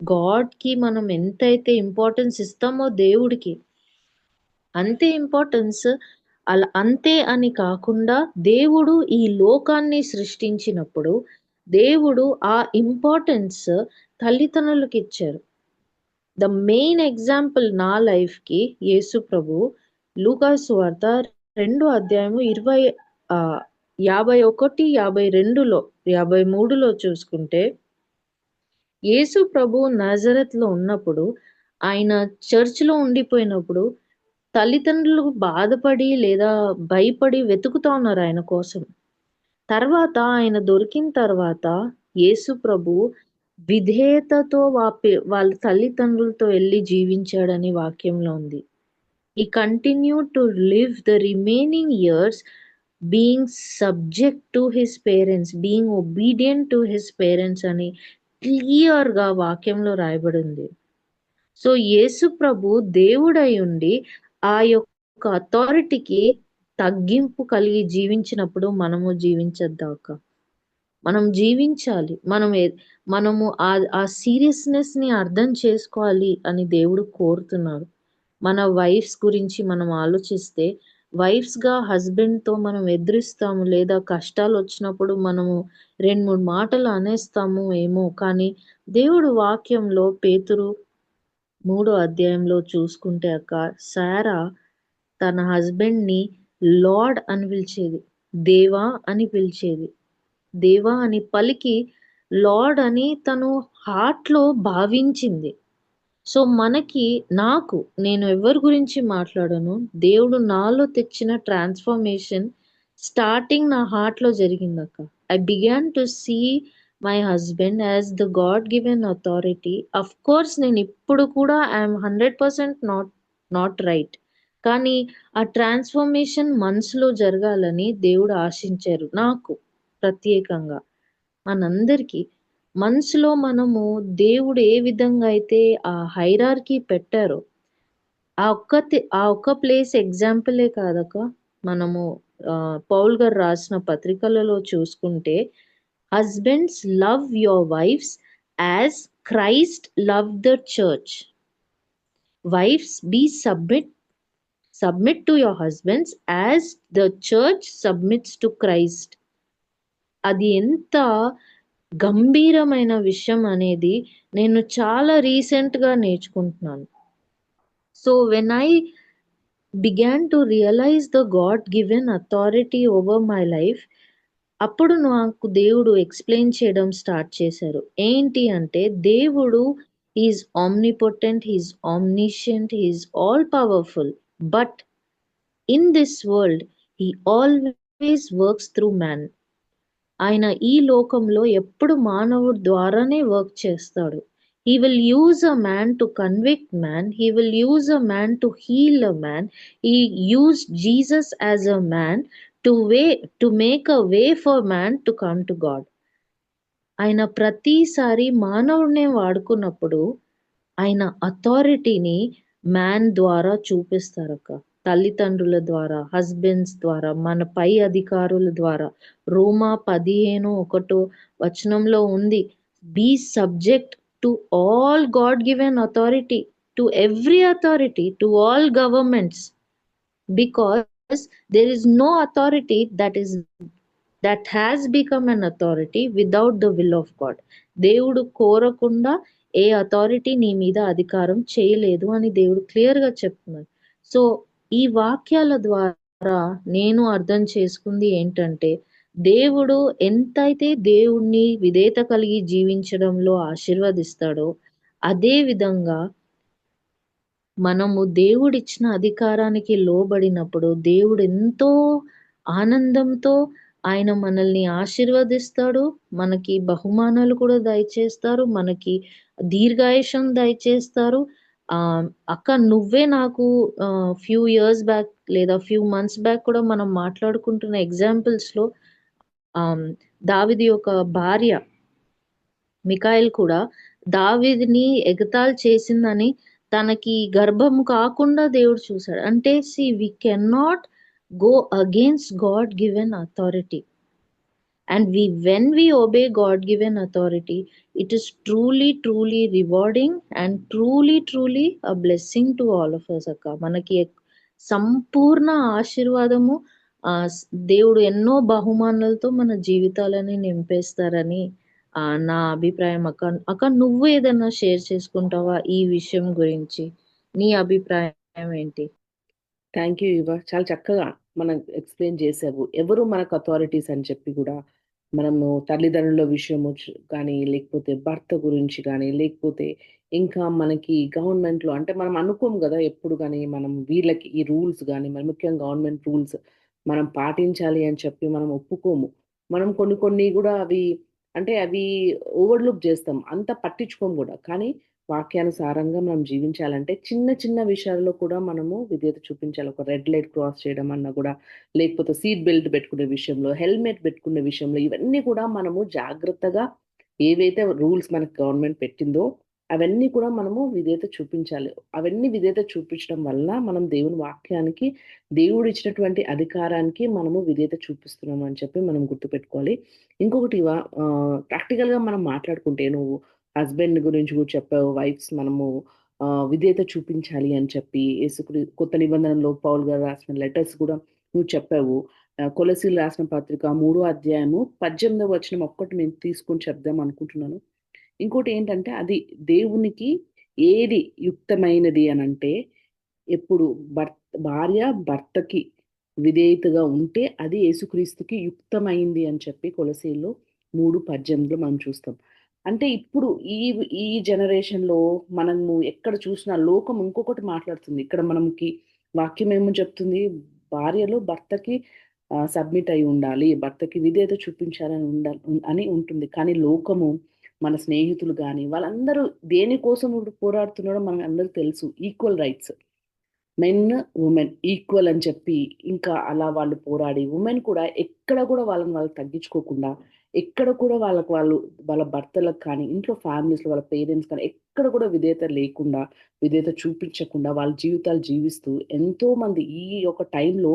Speaker 2: గాడ్‌కి మనం ఎంతైతే ఇంపార్టెన్స్ ఇస్తామో దేవుడికి, అంతే ఇంపార్టెన్స్ అంతే అని కాకుండా దేవుడు ఈ లోకాన్ని సృష్టించినప్పుడు, దేవుడు ఆ ఇంపార్టెన్స్ తల్లిదండ్రులకిచ్చారు. ద మెయిన్ ఎగ్జాంపుల్ నా లైఫ్‌కి యేసు ప్రభువు లూకాసు సువార్త 2 అధ్యాయము 51, 52లో 53లో చూసుకుంటే యేసు ప్రభువు నజరత్‌లో ఉన్నప్పుడు, ఆయన చర్చ్‌లో ఉండిపోయినప్పుడు తల్లిదండ్రులు బాధపడి లేదా భయపడి వెతుకుతా ఉన్నారు ఆయన కోసం. తర్వాత ఆయన దొరికిన తర్వాత యేసు ప్రభువు విధేయతతో వాళ్ళ తల్లిదండ్రులతో ఎళ్లి జీవించాడని వాక్యంలో ఉంది. He continued to live the remaining years being subject to his parents, being obedient to his parents అని క్లియర్‌గా వాక్యంలో రాయబడింది. సో, యేసు ప్రభు దేవుడై ఉండి, ఆ యొక్క అథారిటీకి తగ్గింపు కలిగి జీవించినప్పుడు మనము జీవించొద్దా అక్క? మనం జీవించాలి. మనము ఆ సీరియస్‌నెస్‌ని అర్థం చేసుకోవాలి అని దేవుడు కోరుతున్నారు. మన వైఫ్స్ గురించి మనం ఆలోచిస్తే, వైఫ్స్‌గా హస్బెండ్‌తో మనం ఎదురిస్తాము లేదా కష్టాలొచ్చినప్పుడు మనము 2, 3 మాటలు అనేస్తాము ఏమో, కానీ దేవుడు వాక్యంలో పేతురు 3 అధ్యాయంలో చూసుకుంటే అక్క, శారా తన హస్బెండ్‌ని లార్డ్ అని పిలిచేది. దేవా అని పిలిచేది. దేవా అని పలికి లార్డ్ అని తను హార్ట్‌లో భావించింది. సో, నేను ఎవరి గురించి మాట్లాడను. దేవుడు నాలో తెచ్చిన ట్రాన్స్‌ఫర్మేషన్ స్టార్టింగ్ నా హార్ట్‌లో జరిగిందక్క. I began to see my husband as the God given authority. Of course నేనిప్పుడు కూడా ఐ యామ్ 100% నాట్ రైట్. కానీ ఆ ట్రాన్స్ఫర్మేషన్ మనసులో జరగాలని దేవుడు ఆశించారు. నాకు ప్రత్యేకంగా మనందరికీ మనసులో మనము దేవుడు ఏ విధంగా అయితే ఆ హైరార్కీ పెట్టారో ఆ ఒక్క ప్లేస్ ఎగ్జాంపులే కాదక్క. మనము పౌల్ గారు రాసిన పత్రికలలో చూసుకుంటే, husbands love your wives as Christ love the church. Wives be submit to your husbands as the church submits to Christ. అది ఎంత గంభీరమైన విషయం అనేది నేను చాలా రీసెంట్గా నేర్చుకుంటున్నాను. So when I began to realize the God given authority over my life, అప్పుడు నాకు దేవుడు ఎక్స్ప్లెయిన్ చేయడం స్టార్ట్ చేశారు. ఏంటి అంటే దేవుడు is omnipotent, he's omniscient, he's all powerful, but in this world he always works through man. ఆయన ఈ లోకంలో ఎప్పుడు మానవుడి ద్వారానే వర్క్ చేస్తాడు. He will use a man to convict man. He will use a man to heal a man. He used Jesus as a man to make a way for man to come to God. ఆయన ప్రతిసారి మానవుడినే వాడుకున్నప్పుడు ఆయన అథారిటీని man ద్వారా చూపిస్తారక్క. తల్లిదండ్రుల ద్వారా, husbands ద్వారా, మన పై అధికారుల ద్వారా. రోమా 15:1 ఉంది, be subject to all God given authority, to every authority, to all governments, because there is no authority that has become an authority without the will of God. దేవుడు కోరకుండా ఏ అథారిటీ నీ మీద అధికారం చేయలేదు అని దేవుడు క్లియర్గా చెప్తున్నాడు. సో ఈ వాక్యాల ద్వారా నేను అర్థం చేసుకుంది ఏంటంటే, దేవుడు ఎంతైతే దేవుణ్ణి విధేయత కలిగి జీవించడంలో ఆశీర్వదిస్తాడో, అదే విధంగా మనము దేవుడిచ్చిన అధికారానికి లోబడినప్పుడు దేవుడు ఎంతో ఆనందంతో ఆయన మనల్ని ఆశీర్వదిస్తాడు. మనకి బహుమానాలు కూడా దయచేస్తారు, మనకి దీర్ఘాయుషం దయచేస్తారు. అక్క నువ్వే నాకు ఫ్యూ ఇయర్స్ బ్యాక్ లేదా ఫ్యూ మంత్స్ బ్యాక్ కూడా మనం మాట్లాడుకుంటున్న ఎగ్జాంపుల్స్లో దావీదు యొక్క భార్య మికాయల్ కూడా దావీదుని ఎగతాళి చేసిందని తనకి గర్భం కాకుండా దేవుడు చూశాడు. అంటే we can not go against God given authority, and when we obey God given authority, it is truly rewarding and truly a blessing to all of us akka. మనకి సంపూర్ణ ఆశీర్వాదము దేవుడు ఎన్నో బహుమానాలతో మన జీవితాలని నింపేస్తారని నా అభిప్రాయం అక్క. అక్క నువ్వు ఏదైనా షేర్ చేసుకుంటావా ఈ విషయం గురించి? నీ అభిప్రాయం ఏంటి?
Speaker 1: థ్యాంక్ యూ ఇవా, చాలా చక్కగా మనం ఎక్స్ప్లెయిన్ చేసావు. ఎవరు మనకు అథారిటీస్ అని చెప్పి కూడా మనము తల్లిదండ్రుల విషయము కానీ, లేకపోతే భర్త గురించి కానీ, లేకపోతే ఇంకా మనకి గవర్నమెంట్లో అంటే మనం అనుకోము కదా ఎప్పుడు కానీ మనం వీళ్ళకి ఈ రూల్స్ కానీ, మరి ముఖ్యంగా గవర్నమెంట్ రూల్స్ మనం పాటించాలి అని చెప్పి మనం ఒప్పుకోము. మనం కొన్ని కూడా అవి ఓవర్లుక్ చేస్తాం, అంత పట్టించుకోము కూడా. కానీ వాక్యానుసారంగా మనం జీవించాలంటే చిన్న విషయాల్లో కూడా మనము విధేయత చూపించాలి. ఒక రెడ్ లైట్ క్రాస్ చేయడం అన్నా కూడా, లేకపోతే సీట్ బెల్ట్ పెట్టుకునే విషయంలో, హెల్మెట్ పెట్టుకునే విషయంలో, ఇవన్నీ కూడా మనము జాగ్రత్తగా ఏవైతే రూల్స్ మనకు గవర్నమెంట్ పెట్టిందో అవన్నీ కూడా మనము విధేయత చూపించాలి. అవన్నీ విధేయత చూపించడం వల్ల మనం దేవుని వాక్యానికి, దేవుడు ఇచ్చినటువంటి అధికారానికి మనము విధేయత చూపిస్తున్నాము అని చెప్పి మనం గుర్తుపెట్టుకోవాలి. ఇంకొకటి ప్రాక్టికల్గా మనం మాట్లాడుకుంటే, నువ్వు హస్బెండ్ గురించి కూడా చెప్పావు, వైఫ్స్ మనము విధేయత చూపించాలి అని చెప్పి కొత్త నిబంధనలో పౌల్ గారు రాసిన లెటర్స్ కూడా నువ్వు చెప్పావు. కొలసీలు రాసిన పత్రిక 3:18 ఒక్కటి నేను తీసుకొని చెప్దాం అనుకుంటున్నాను. ఇంకోటి ఏంటంటే, అది దేవునికి ఏది యుక్తమైనది అని అంటే, ఎప్పుడు భార్య భర్తకి విధేయతగా ఉంటే అది యేసుక్రీస్తుకి యుక్తమైంది అని చెప్పి కొలసీల్లో 3:18 మనం చూస్తాం. అంటే ఇప్పుడు ఈ జనరేషన్లో మనము ఎక్కడ చూసినా లోకం ఇంకొకటి మాట్లాడుతుంది. ఇక్కడ మనకి వాక్యం ఏమో చెప్తుంది, భార్యలు భర్తకి సబ్మిట్ అయి ఉండాలి, భర్తకి విధేయత చూపించాలని అని ఉంటుంది. కానీ లోకము, మన స్నేహితులు కానీ వాళ్ళందరూ దేనికోసం ఇప్పుడు పోరాడుతున్నారో మనకు అందరూ తెలుసు, equal rights. Men, women equal అని చెప్పి ఇంకా అలా వాళ్ళు పోరాడి ఉమెన్ కూడా ఎక్కడ కూడా వాళ్ళని వాళ్ళు తగ్గించుకోకుండా, ఎక్కడ కూడా వాళ్ళ భర్తలకు కానీ, ఇంట్లో ఫ్యామిలీస్‌లో వాళ్ళ పేరెంట్స్ కానీ ఎక్కడ కూడా విధేయత లేకుండా, విధేయత చూపించకుండా వాళ్ళ జీవితాలు జీవిస్తూ ఎంతోమంది ఈ యొక్క టైంలో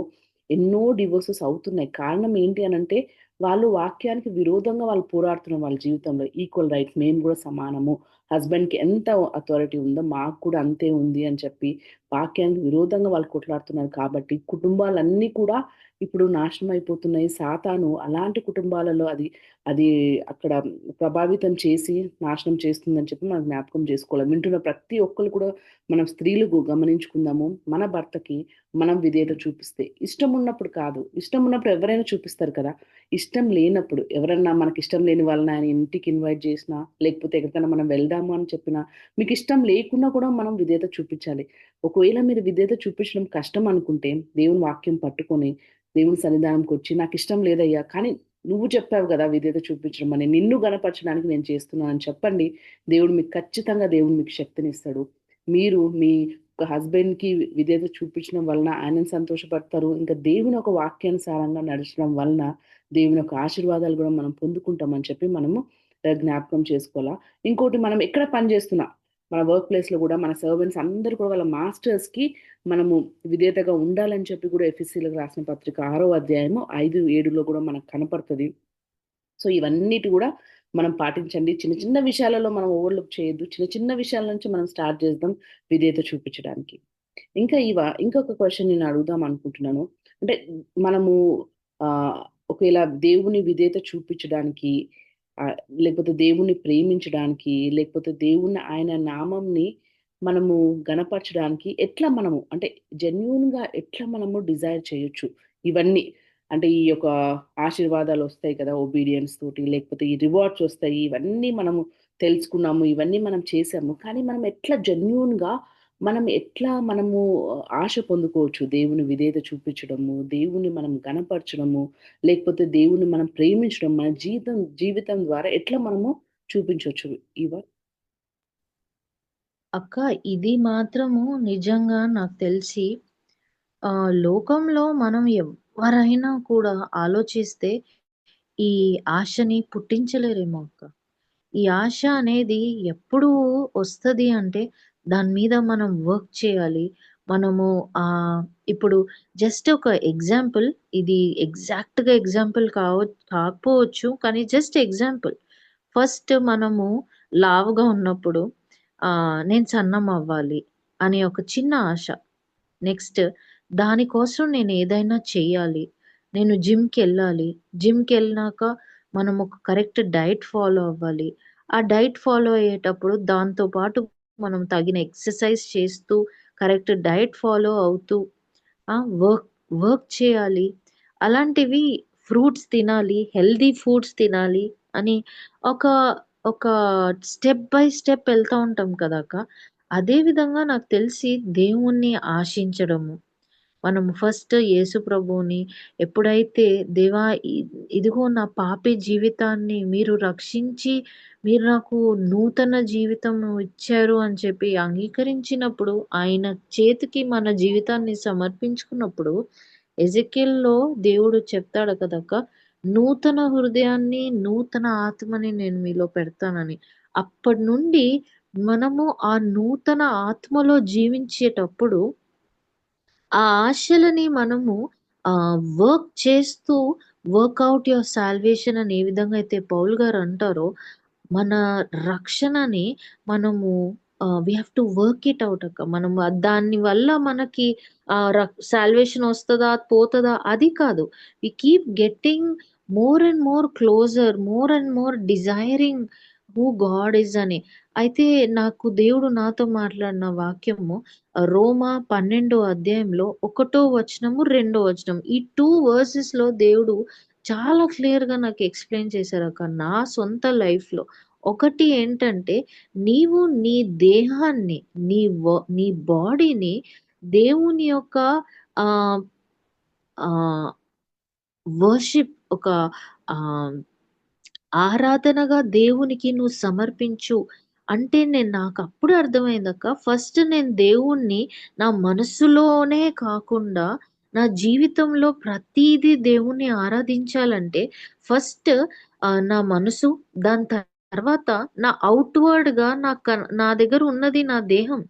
Speaker 1: ఎన్నో డివోర్సెస్ అవుతున్నాయి. కారణం ఏంటి అనంటే, వాళ్ళు వాక్యానికి విరోధంగా వాళ్ళు పోరాడుతున్నారు వాళ్ళ జీవితంలో. ఈక్వల్ రైట్స్ మేము కూడా సమానము. హస్బెండ్‌కి ఎంత అథారిటీ ఉందో మాకు కూడా అంతే ఉంది అని చెప్పి వాక్యానికి విరోధంగా వాళ్ళు కొట్లాడుతున్నారు కాబట్టి, కుటుంబాలన్నీ కూడా ఇప్పుడు నాశనం అయిపోతున్నాయి. సాతాను అలాంటి కుటుంబాలలో అది అది అక్కడ ప్రభావితం చేసి నాశనం చేస్తుందని చెప్పి మనం జ్ఞాపకం చేసుకోవాలి. వింటున్న ప్రతి ఒక్కళ్ళు కూడా మనం స్త్రీలు గమనించుకుందాము. మన భర్తకి మనం విధేయత చూపిస్తే, ఇష్టం ఉన్నప్పుడు కాదు. ఇష్టం ఉన్నప్పుడు ఎవరైనా చూపిస్తారు కదా! ఇష్టం లేనప్పుడు ఎవరన్నా మనకిష్టం లేని వాళ్ళని ఆయన ఇంటికి ఇన్వైట్ చేసినా, లేకపోతే ఎక్కడికైనా మనం వెళ్దాము అని చెప్పినా, మీకిష్టం లేకున్నా కూడా మనం విధేయత చూపించాలి. ఒకవేళ మీరు విధేయత చూపించడం కష్టం అనుకుంటే, దేవుని వాక్యం పట్టుకొని, దేవుని సన్నిధానంకొచ్చి, నాకిష్టం లేదయ్యా! కానీ నువ్వు చెప్పావు గదా! విధేయత చూపించడం అని. నిన్ను గనపరచడానికి నేను చేస్తున్నానని చెప్పండి. దేవుడు మీకు శక్తినిస్తాడు. మీరు మీ ఒక హస్బెండ్‌కి విధేయత చూపించడం వలన ఆయనను సంతోషపడతారు. ఇంకా దేవుని ఒక వాక్యానుసారంగా నడచడం వలన, దేవుని యొక్క ఆశీర్వాదాలు గూడా మనం పొందుకుంటామని చెప్పి మనము జ్ఞాపకం చేసుకోవాలా. ఇంకోటి మనం ఎక్కడ పని చేస్తున్నా, మన వర్క్ ప్లేస్‌లో గూడా మన సర్వెంట్స్ అందరూ కూడా వాళ్ళ మాస్టర్స్‌కి మనము విధేయతగా ఉండాలని చెప్పి కూడా ఎఫెసీయులకు రాసిన పత్రిక 6వ అధ్యాయము 5, 7లో కూడా మనకు కనపడతది. సో, ఇవన్నిటి గూడా మనం పాటించండి. చిన్న చిన్న విషయాలలో మనం ఓవర్‌లుక్ చేయొద్దు. చిన్న చిన్న విషయాల నుంచి మనం స్టార్ట్ చేద్దాం విధేయత చూపించడానికి. ఇంకొక క్వెషన్ నేను అడుగుదాం అనుకుంటున్నాను. అంటే మనము ఆహ్, ఒకవేళ దేవుని విధేయత చూపించడానికి ఆహ్, లేకపోతే దేవుణ్ణి ప్రేమించడానికి, లేకపోతే ఆయన నామంని మనము గనపరచడానికి ఎట్లా మనము అంటే జెన్యూన్‌గా ఎట్లా మనము డిజైర్ చేయొచ్చు ఇవన్నీ? అంటే ఈ యొక్క ఆశీర్వాదాలొస్తాయి కదా! ఒబీడియన్స్ తోటి, లేకపోతే ఈ రివార్డ్స్ ఒస్తాయి. ఇవన్నీ మనము తెలుసుకున్నాము. ఇవన్నీ మనం చేసాము. కానీ మనం ఎట్లా ఆశ పొందుకోవచ్చు? దేవుని విధేయత చూపించడము, దేవుని మనం గనపరచడము, లేకపోతే దేవుని మనం ప్రేమించడం, మన జీవితం ద్వారా ఎట్లా మనము చూపించొచ్చు ఇవ
Speaker 2: అక్క, ఇది మాత్రము నిజంగా నాకు తెలిసి లోకంలో మనం ఎవ్వరైనా కూడా ఆలోచిస్తే ఈ ఆశని పుట్టించలేరేమో అక్క. ఈ ఆశ అనేది ఎప్పుడు వస్తది అంటే, దాని మీద మనం వర్క్ చేయాలి. మనము ఇప్పుడు జస్ట్ ఒక ఎగ్జాంపుల్, ఇది ఎగ్జాక్ట్‌గా కాకపోవచ్చు. కానీ జస్ట్ ఎగ్జాంపుల్. ఫస్ట్ మనము లావుగా ఉన్నప్పుడు నేను సన్నం అవ్వాలి అనే ఒక చిన్న ఆశ. నెక్స్ట్ దానికోసం నేనేదైనా చెయ్యాలి. నేను జిమ్‌కెళ్ళాలి. జిమ్‌కెళ్ళినాక మనం ఒక కరెక్ట్ డైట్ ఫాలో అవ్వాలి. ఆ డైట్ ఫాలో అయ్యేటప్పుడు దాంతో పాటు మనం తగిన ఎక్సర్‌సైజ్ చేస్తూ, కరెక్ట్ డైట్ ఫాలో అవుతూ ఆ! వర్క్ వర్క్ చేయాలి. అలాంటివి ఫ్రూట్స్ తినాలి, హెల్తీ ఫుడ్స్ తినాలి అని ఒక ఒక స్టెప్ బై స్టెప్ ఎళ్తా ఉంటాం కదా అక్క! అదే విధంగా నాకు తెలిసి దేవుణ్ణి ఆశించడము. మనము ఫస్ట్ యేసు ప్రభువుని ఎప్పుడైతే దేవా ఇ ఇదిగో నా పాపి జీవితాన్ని మీరు రక్షించి, మీరు నాకు నూతన జీవితము ఇచ్చారు అని చెప్పి అంగీకరించినప్పుడు, ఆయన చేతికి మన జీవితాన్ని సమర్పించుకున్నప్పుడు, ఎజెకియెల్‌లో దేవుడు చెప్తాడు కదక్క! నూతన హృదయాన్ని, నూతన ఆత్మని నేను మీలో పెడతానని. అప్పటినుండి మనము ఆ నూతన ఆత్మలో జీవించేటప్పుడు ఆ ఆశలని మనము వర్క్ చేస్తూ వర్క్‌ఔట్ యువర్ సాల్వేషన్ అని ఏ విధంగా అయితే పౌలు గారు అంటారో, మన రక్షణని మనము we have to work it out అక్క. మనము దాని వల్ల మనకి సాల్వేషన్ వస్తదా? పోతదా? అది కాదు. We keep getting more and more closer, more and more desiring who God is అని. అయితే నాకు దేవుడు నాతో మాట్లాడిన వాక్యము రోమా 12 అధ్యాయంలో ఒకటో వచనము, రెండో వచనం. ఈ 2 వర్సెస్‌లో దేవుడు చాలా క్లియర్‌గా నాకు ఎక్స్‌ప్లెయిన్ చేశారక్క. నా సొంత లైఫ్‌లో. ఒకటి ఏంటంటే, నీవు నీ దేహాన్ని, నీ బాడీని దేవుని యొక్క ఆహ్, ఆహ్, వర్షిప్ ఒక ఆహ్, ఆరాధనగా దేవునికి నువ్వు సమర్పించు అంటే నాకప్పుడు అర్థమైందక్క. ఫస్ట్ నేను దేవుణ్ణి నా మనస్సులోనే కాకుండా, నా జీవితంలో ప్రతీదీ దేవుణ్ణి ఆరాధించాలంటే ఫస్ట్ నా మనసు, దాని తర్వాత నా ఔట్‌వర్డ్‌గా నా దగ్గర ఉన్నది నా దేహం.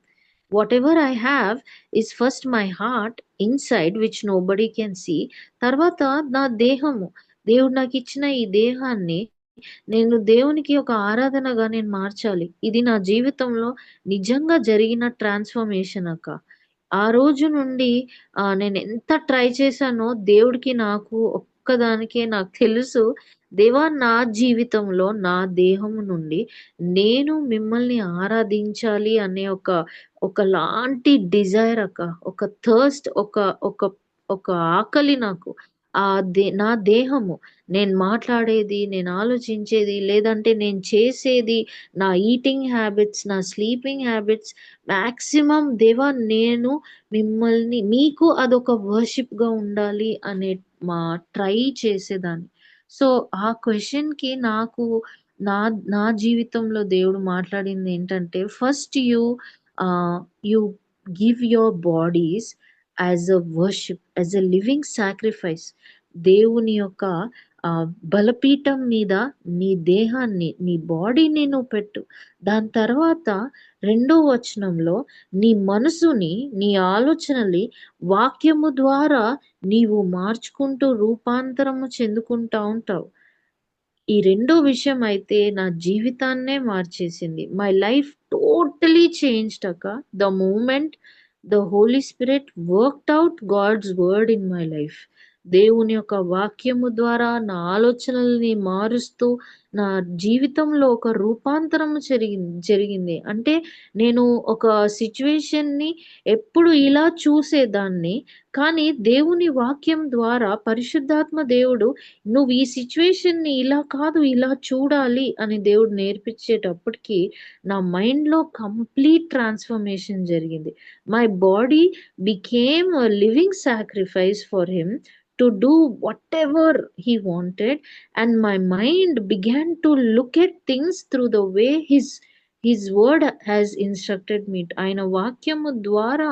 Speaker 2: Whatever I have is first my heart inside which nobody can see. తర్వాత నా దేహము. దేవుడు నాకిచ్చిన ఈ దేహాన్ని నేను దేవునికి ఒక ఆరాధనగా నేను మార్చాలి. ఇది నా జీవితంలో నిజంగా జరిగిన ట్రాన్స్‌ఫర్మేషన్ అక్క. ఆ రోజు నుండి నేనెంత ట్రై చేశానో దేవుడికి నాకు ఒక్కదానికే నాకు తెలుసు. దేవా నా జీవితంలో నా దేహము నుండి నేను మిమ్మల్ని ఆరాధించాలి అనే ఒకలాంటి డిజైర్ అక్క. ఒక థర్స్ట్ ఒక ఒక ఒక ఆకలి నాకు. నా దేహము నేను మాట్లాడేది, నేను ఆలోచించేది, లేదంటే నేను చేసేది, నా ఈటింగ్ హ్యాబిట్స్, నా స్లీపింగ్ హ్యాబిట్స్ మాక్సిమం దేవా నేను మీకు అదొక వర్షిప్‌గా ఉండాలి అనే మా ట్రై చేసేదాన్ని. సో, ఆ క్వెషన్‌కి నాకు నా నా జీవితంలో దేవుడు మాట్లాడిందేంటంటే, first you give your bodies as a worship, as a living sacrifice. దేవుని యొక్క బలిపీఠం మీద నీ దేహాన్ని, నీ బాడీని నువ్వు పెట్టు. దాని తర్వాత రెండో వచనంలో నీ మనసుని, నీ ఆలోచనని వాక్యము ద్వారా నీవు మార్చుకుంటూ రూపాంతరము చెందుకుంటా ఉంటావు. ఈ రెండో విషయం అయితే నా జీవితాన్నే మార్చేసింది. మై లైఫ్ టోటలీ చేంజ్డ్ అక్క. The moment the Holy Spirit worked out God's word in my life. దేవుని యొక్క వాక్యము ద్వారా నా ఆలోచనల్ని మారుస్తూ నా జీవితంలో ఒక రూపాంతరము జరిగింది. అంటే నేను ఒక సిట్యుయేషన్‌ని ఎప్పుడు ఇలా చూసేదాన్ని. కానీ దేవుని వాక్యం ద్వారా పరిశుద్ధాత్మ దేవుడు నువ్వు ఈ సిట్యుయేషన్‌ని ఇలా కాదు, ఇలా చూడాలి అని దేవుడు నేర్పించేటప్పటికి నా మైండ్‌లో కంప్లీట్ ట్రాన్స్‌ఫర్మేషన్ జరిగింది. My body became a living sacrifice for him to do whatever he wanted, and my mind began to look at things through the way his word has instructed me. ఆయన వాక్యము ద్వారా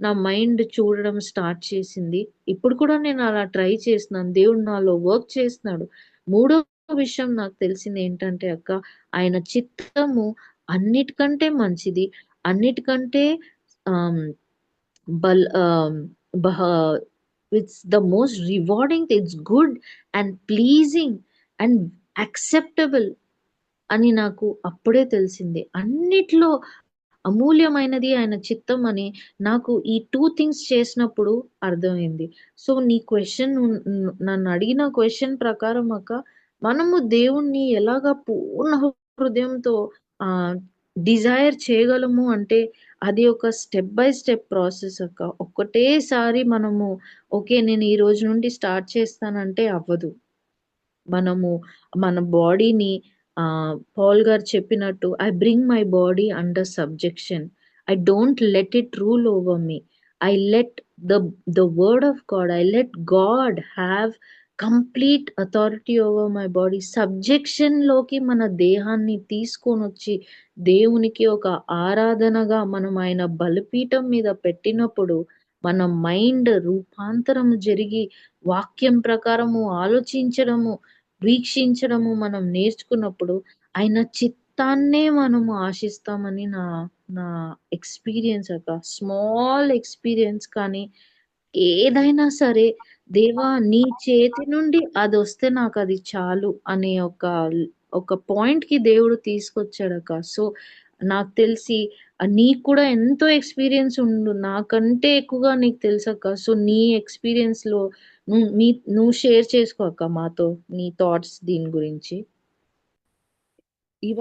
Speaker 2: నా mind చూడడం start చేసింది. ఇప్పుడు కూడా నేను అలా ట్రై చేస్తున్నాను. దేవుడు నాలో వర్క్ చేస్తున్నాడు. మూడో విషయం నాకు తెలిసిందేంటంటే అక్క, ఆయన చిత్తము అన్నిటికంటే మంచిది. అన్నిటికంటే ఆహ్, బల్ ఆహ్, బహ it's the most rewarding, it's good and pleasing and acceptable అని నాకు అప్పుడే తెలిసింది. అన్నిట్లో అమూల్యమైనది ఆయన చిత్తం అని నాకు ఈ 2 థింగ్స్ చేసినప్పుడు అర్థమైంది. సో, నీ క్వెషన్ నన్నడిగిన క్వెషన్ ప్రకారం అక్క, మనము దేవుణ్ణి ఎలాగా పూర్ణ హృదయంతో ఆహ్, డిజైర్ చేయగలము అంటే, అది ఒక స్టెప్ బై స్టెప్ ప్రాసెస్ అక్క. ఒక్కటేసారి మనము ఓకే. నేను ఈ రోజు నుండి స్టార్ట్ చేస్తానంటే అవ్వదు. మనము మన బాడీని పాల్ గారు చెప్పినట్టు I bring my body under subjection. I don't let it rule over me. I let the word of God, I let God have complete authority over my body. సబ్జెక్షన్‌లోకి మన దేహాన్ని తీసుకొనొచ్చి దేవునికి ఒక ఆరాధనగా మనం ఆయన బలిపీఠం మీద పెట్టినప్పుడు మన మైండ్ రూపాంతరం జరిగి వాక్యం ప్రకారము ఆలోచించడము, వీక్షించడము మనం నేర్చుకున్నప్పుడు ఆయన చిత్తాన్నే మనము ఆశిస్తామని నా నా ఎక్స్‌పీరియన్స్ అక్క. స్మాల్ ఎక్స్‌పీరియన్స్ కానీ ఏదైనా సరే దేవా నీ చేతి నుండి అదొస్తే నాకది చాలు అనే ఒక పాయింట్‌కి దేవుడు తీసుకొచ్చాడక్క. సో, నాకు తెలిసి నీకు కూడా ఎంతో ఎక్స్‌పీరియన్స్ నాకంటే ఎక్కువగా నీకు తెలుసక్క. సో, నీ ఎక్స్‌పీరియన్స్‌లో నువ్వు షేర్ చేసుకో అక్క మాతో నీ థాట్స్ దీని గురించి.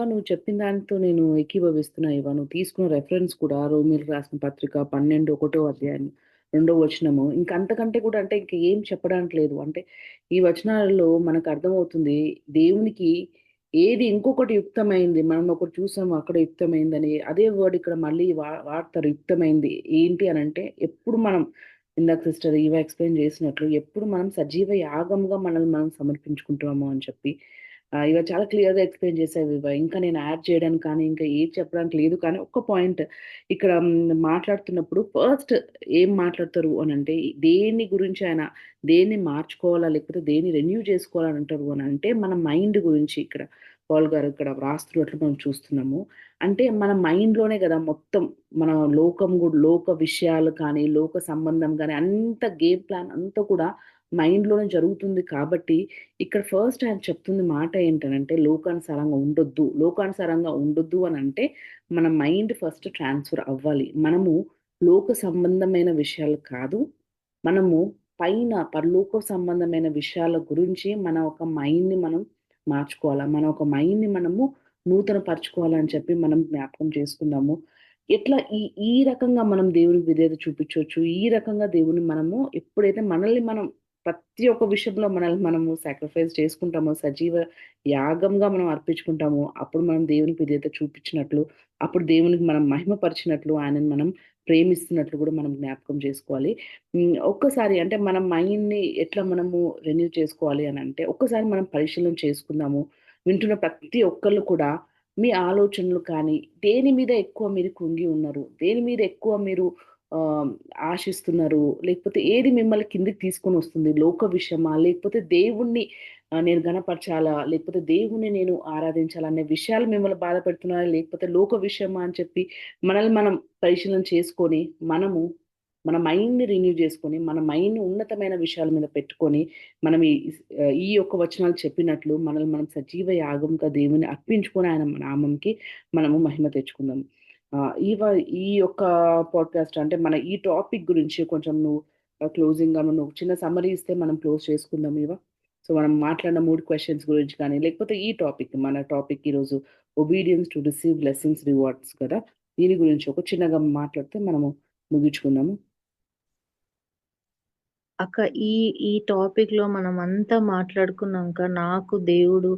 Speaker 1: నువ్వు చెప్పిన దానితో నేను ఏకీభవిస్తున్నా నువ్వు తీసుకున్న రెఫరెన్స్ కూడా రోమీయులకు రాసిన పత్రిక 12 ఒకటో అధ్యాయం, రెండో వచనము. ఇంక అంతకంటే కూడా అంటే ఇంక ఏం చెప్పడానికి లేదు. అంటే ఈ వచనాలలో మనకు అర్థమవుతుంది దేవునికి ఏది ఇంకొకటి యుక్తమైంది. మనం ఒకటి చూసాము అక్కడ యుక్తమైందని. అదే వర్డ్ ఇక్కడ మళ్ళీ వాడతారు యుక్తమైంది. ఏంటి అనంటే ఎప్పుడు మనం ఇందాక సిస్టర్ ఎక్స్‌ప్లెయిన్ చేసినట్లు ఎప్పుడు మనం సజీవ యాగంగా మనల్ని మనం సమర్పించుకుంటున్నాము అని చెప్పి ఇవ చాలా క్లియర్‌గా ఎక్స్‌ప్లెయిన్ చేశావు ఇవ. ఇంకా నేను యాడ్ చేయడానికి కానీ, ఇంకా ఏది చెప్పడానికి లేదు. కానీ ఒక్క పాయింట్ ఇక్కడ మాట్లాడుతున్నప్పుడు ఫస్ట్ ఏం మాట్లాడతారు అనంటే, దేని గురించి ఆయన దేన్ని మార్చుకోవాలా, లేకపోతే దేన్ని రెన్యూ చేసుకోవాలని అంటారు అనంటే, మన మైండ్ గురించి ఇక్కడ పాల్ గారు ఇక్కడ వ్రాస్తున్నట్లు మనం చూస్తున్నాము. అంటే మన మైండ్‌లోనే గదా మొత్తం మన లోక విషయాలు కానీ, లోక సంబంధం గాని అంత గేమ్ ప్లాన్ అంతా కూడా మైండ్‌లోనే జరుగుతుంది కాబట్టి ఇక్కడ ఫస్ట్ ఆయన చెప్తుంది మాట ఏంటనంటే, లోకానుసారంగా ఉండొద్దు. లోకానుసారంగా ఉండొద్దు అనంటే, మన మైండ్ ఫస్ట్ ట్రాన్స్‌ఫర్ అవ్వాలి. మనము లోక సంబంధమైన విషయాలు కాదు. మనము పైన పరలోక సంబంధమైన విషయాల గురించి మన ఒక మైండ్‌ని మనం మార్చుకోవాలా. మన ఒక మైండ్‌ని మనము నూతన పరుచుకోవాలని చెప్పి మనం జ్ఞాపకం చేసుకుందాము. ఎట్లా ఈ ఈ రకంగా మనం దేవునికి విధేయత చూపించొచ్చు. ఈ రకంగా దేవుడిని మనము ఎప్పుడైతే మనల్ని మనం ప్రతి ఒక్క విషయంలో మనల్ని మనము సాక్రిఫైస్ చేసుకుంటామో, సజీవ యాగంగా మనం అర్పించుకుంటామో, అప్పుడు మనం దేవునికి విధేయత చూపించినట్లు, అప్పుడు దేవునికి మనం మహిమపరిచినట్లు, ఆయనను మనం ప్రేమిస్తున్నట్లు కూడా మనం జ్ఞాపకం చేసుకోవాలి. ఒక్కసారి అంటే మన మైండ్‌ని ఎట్లా మనము రెన్యూ చేసుకోవాలి అనంటే, ఒక్కసారి మనం పరిశీలన చేసుకుందాము. వింటున్న ప్రతి ఒక్కళ్ళు కూడా మీ ఆలోచనలు కానీ, దేని మీద ఎక్కువ మీరు కృంగి ఉన్నారు? దేని మీద ఎక్కువ మీరు ఆహ్, ఆశిస్తున్నారు? లేకపోతే ఏది మిమ్మల్ని కిందకి తీసుకొనొస్తుంది? లోక విషయమా? లేకపోతే దేవుణ్ణి నేను ఘనపరచాలా? లేకపోతే దేవుణ్ణి నేను ఆరాధించాలా? అనే విషయాలు మిమ్మల్ని బాధపెడుతున్నాయా? లేకపోతే లోక విషయమా అని చెప్పి మనల్ని మనం పరిశీలన చేసుకొని, మనము మన మైండ్‌ని రిన్యూ చేసుకొని, మన మైండ్‌ని ఉన్నతమైన విషయాల మీద పెట్టుకొని, మనం ఈ యొక్క వచనాలు చెప్పినట్లు మనల్ని మనం సజీవ యాగంగా దేవుని అర్పించుకొని ఆయన నామంకి మనము మహిమ తెచ్చుకుందాం. ఆహ్, ఈ వ ఈ యొక్క పాడ్‌కాస్ట్ అంటే మన ఈ టాపిక్ గురించి కొంచెం నువ్వు క్లోజింగ్‌గా నువ్వు చిన్న సమ్మరీ ఇస్తే మనం క్లోజ్ చేసుకుందాం ఇవ. సో, మనం మాట్లాడిన 3 క్వెషన్స్ గురించి కానీ, లేకపోతే ఈ టాపిక్ మన టాపిక్ ఈరోజు obedience to receive blessings, rewards కదా! దీని గురించి ఒక చిన్నగా మాట్లాడితే మనము ముగించుకుందాము.
Speaker 2: అక్క ఈ ఈ టాపిక్‌లో మనమంతా మాట్లాడుకున్నాంక నాకు దేవుడు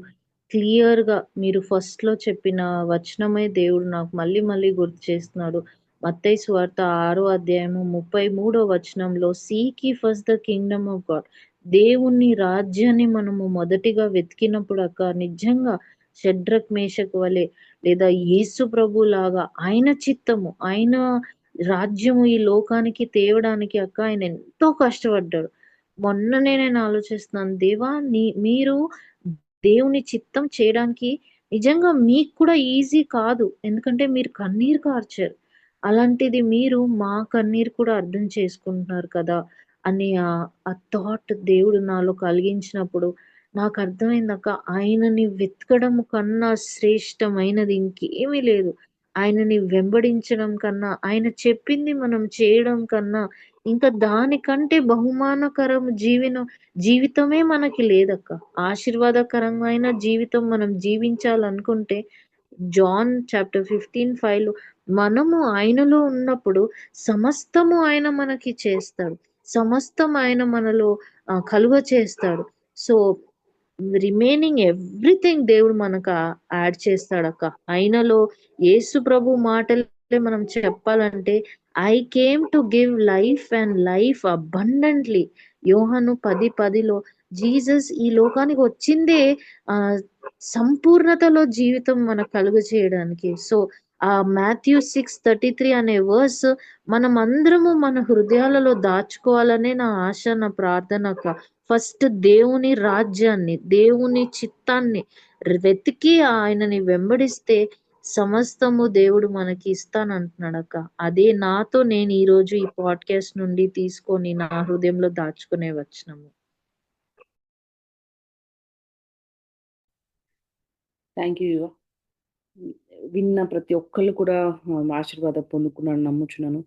Speaker 2: క్లియర్‌గా మీరు ఫస్ట్‌లో చెప్పిన వచనమే దేవుడు నాకు మళ్ళీ మళ్ళీ గుర్తు చేస్తున్నాడు. మత్తయి సువార్త 6 అధ్యాయము 33 వచనంలో seek ye first the kingdom of God. దేవుని రాజ్యాన్ని మనము మొదటిగా వెతికినప్పుడు అక్క నిజంగా షడ్రక్, మేషక్ వలె లేదా యేసు ప్రభులాగా ఆయన చిత్తము, ఆయన రాజ్యము ఈ లోకానికి తేవడానికి అక్క ఆయన ఎంతో కష్టపడ్డాడు. మొన్ననే నేను ఆలోచిస్తున్నాను. దేవా మీరు దేవుని చిత్తం చేయడానికి నిజంగా మీకు కూడా ఈజీ కాదు. ఎందుకంటే మీరు కన్నీరు కార్చారు. అలాంటిది మీరు మా కన్నీరు కూడా అర్థం చేసుకుంటున్నారు కదా! అని ఆ థాట్ దేవుడు నాలో కలిగించినప్పుడు నాకర్థమైందక్క. ఆయనని వెతకడం కన్నా శ్రేష్టమైనది ఇంకేమీ లేదు. ఆయనని వెంబడించడం కన్నా, ఆయన చెప్పింది మనం చేయడం కన్నా, ఇంకా దానికంటే బహుమానకరం జీవితమే మనకి లేదక్క. ఆశీర్వాదకరమైన జీవితం మనం జీవించాలనుకుంటే జాన్ చాప్టర్ 15:5లో మనము ఆయనలో ఉన్నప్పుడు సమస్తము ఆయన మనకి చేస్తాడు. సమస్తం ఆయన మనలో కలుగ చేస్తాడు. సో రిమైనింగ్ ఎవ్రీథింగ్ దేవుడు మనకు యాడ్ చేస్తాడక్క. ఆయనలో యేసు ప్రభు మాటలే మనం చెప్పాలంటే I came to give life and life abundantly. యోహాను 10:10లో జీసస్ ఈ లోకానికి వచ్చిందే ఆహ్, సంపూర్ణతలో జీవితం మనకు కలుగజేయడానికి. సో, మాథ్యూ 6:33 అనే వర్స్ మనమందరము మన హృదయాలలో దాచుకోవాలనే నా ఆశ, నా ప్రార్థన అక్క. ఫస్ట్ దేవుని రాజ్యాన్ని, దేవుని చిత్తాన్ని వెతికి ఆయనని వెంబడిస్తే సమస్తము దేవుడు మనకి ఇస్తానంటున్నాడక్క. అదే నాతో నేను ఈరోజు ఈ పాడ్‌కాస్ట్ నుండి తీసుకొని నా హృదయంలో దాచుకునే వచనము.
Speaker 1: థాంక్ యూ యువ. విన్న ప్రతి ఒక్కళ్ళు కూడా ఆశీర్వాదం పొందుకున్నారని నమ్ముచున్నాను.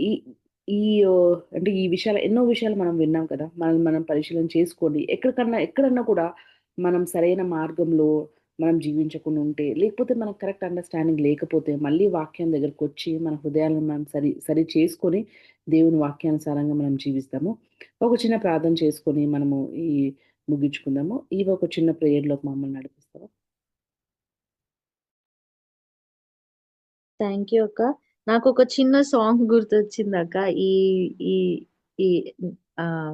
Speaker 1: ఈ ఈ అంటే ఈ విషయాలు ఎన్నో విషయాలు మనం విన్నాం కదా! మనల్ని మనం పరిశీలన చేసుకోండి. ఎక్కడన్నా కూడా మనం సరైన మార్గంలో మనం జీవించకుండా ఉంటే, లేకపోతే మనకు కరెక్ట్ అండర్‌స్టాండింగ్ లేకపోతే, మళ్ళీ వాక్యం దగ్గరకొచ్చి మన హృదయాలను మనం సరి చేసుకొని, దేవుని వాక్యానుసారంగా మనం జీవిస్తాము. ఒక చిన్న ప్రార్థన చేసుకొని మనము ముగించుకుందాము. ఒక చిన్న ప్రేయర్‌లోకి మమ్మల్ని నడిపిస్తావా?
Speaker 2: థ్యాంక్ యూ అక్క. నాకొక చిన్న సాంగ్ గుర్తొచ్చిందక్క. ఈ ఈ ఈ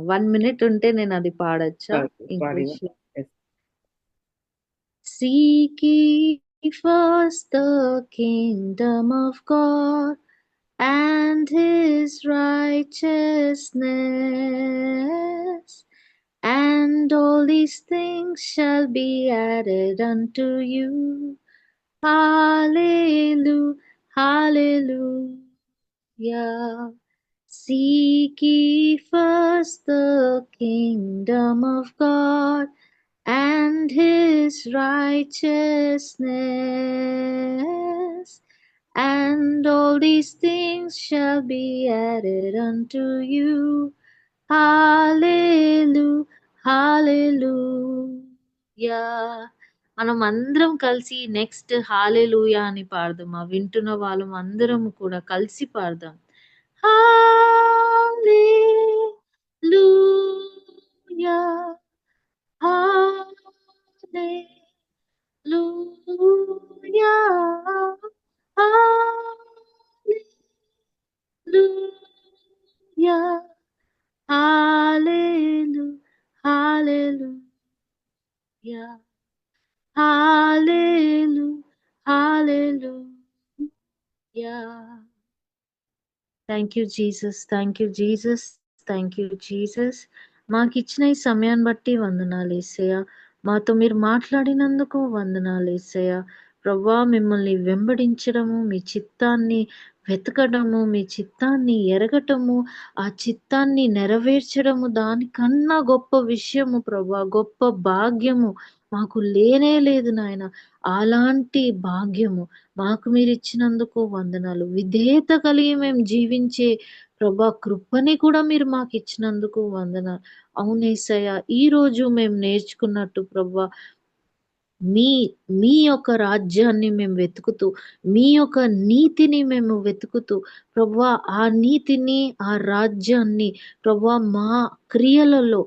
Speaker 2: 1 మినిట్ ఉంటే నేనది పాడొచ్చా?
Speaker 1: పాడు. పాడిన.
Speaker 2: ఇంగ్లీష్‌లో.
Speaker 1: Yes.
Speaker 2: Seek ye first the kingdom of God and his righteousness, and all these things shall be added unto you. Hallelujah, hallelujah. Seek ye first the kingdom of God and his righteousness, and all these things shall be added unto you. Hallelujah, hallelujah. మనం అందరం కలిసి next hallelujah అని పాడదాం. ఆ వింటున్న వాళ్ళం అందరం కూడా కలిసి పాడదాం. Hallelujah, hallelujah, hallelujah, hallelujah, hallelujah. Thank you Jesus, thank you Jesus, thank you Jesus. మాకు ఇచ్చిన ఈ సమయాన్ని బట్టి వందనాలు యేసయ్య. మాతో మీరు మాట్లాడినందుకు వందనాలు యేసయ్య. ప్రభా, మిమ్మల్ని వెంబడించడము, మీ చిత్తాన్ని వెతకడము, మీ చిత్తాన్ని ఎరగటము, ఆ చిత్తాన్ని నెరవేర్చడము దానికన్నా గొప్ప విషయము ప్రభా, గొప్ప భాగ్యము మాకు లేనే లేదు నాయన. అలాంటి భాగ్యము మాకు మీరు ఇచ్చినందుకు వందనాలు. విధేయత కలిగి మేము జీవించే ప్రభా కృపని కూడా మీరు మాకు ఇచ్చినందుకు వందనాలు. అవునేసయ్య, ఈ రోజు మేము నేర్చుకున్నట్టు ప్రభా, మీ మీ యొక్క రాజ్యాన్ని మేము వెతుకుతూ, మీ యొక్క నీతిని మేము వెతుకుతూ ప్రభా, ఆ నీతిని, ఆ రాజ్యాన్ని ప్రభా మా క్రియలలో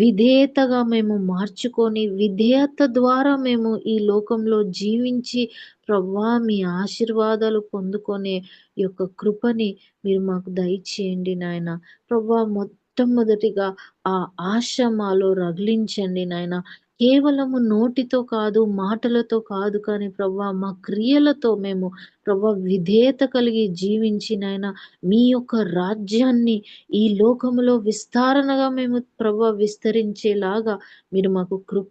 Speaker 2: విధేయతగా మేము మార్చుకొని, విధేయత ద్వారా మేము ఈ లోకంలో జీవించి ప్రభా మీ ఆశీర్వాదాలు పొందుకునే యొక్క కృపని మీరు మాకు దయచేయండి నాయన. ప్రభా, మొట్టమొదటిగా ఆ ఆశ మాలో రగిలించండి నాయన. కేవలము నోటితో కాదు, మాటలతో కాదు, కానీ ప్రభా మా క్రియలతో మేము ప్రభా విధేయత కలిగి జీవించి నాయన మీ యొక్క రాజ్యాన్ని ఈ లోకములో విస్తారణగా మేము ప్రభా విస్తరించేలాగా మీరు మాకు కృప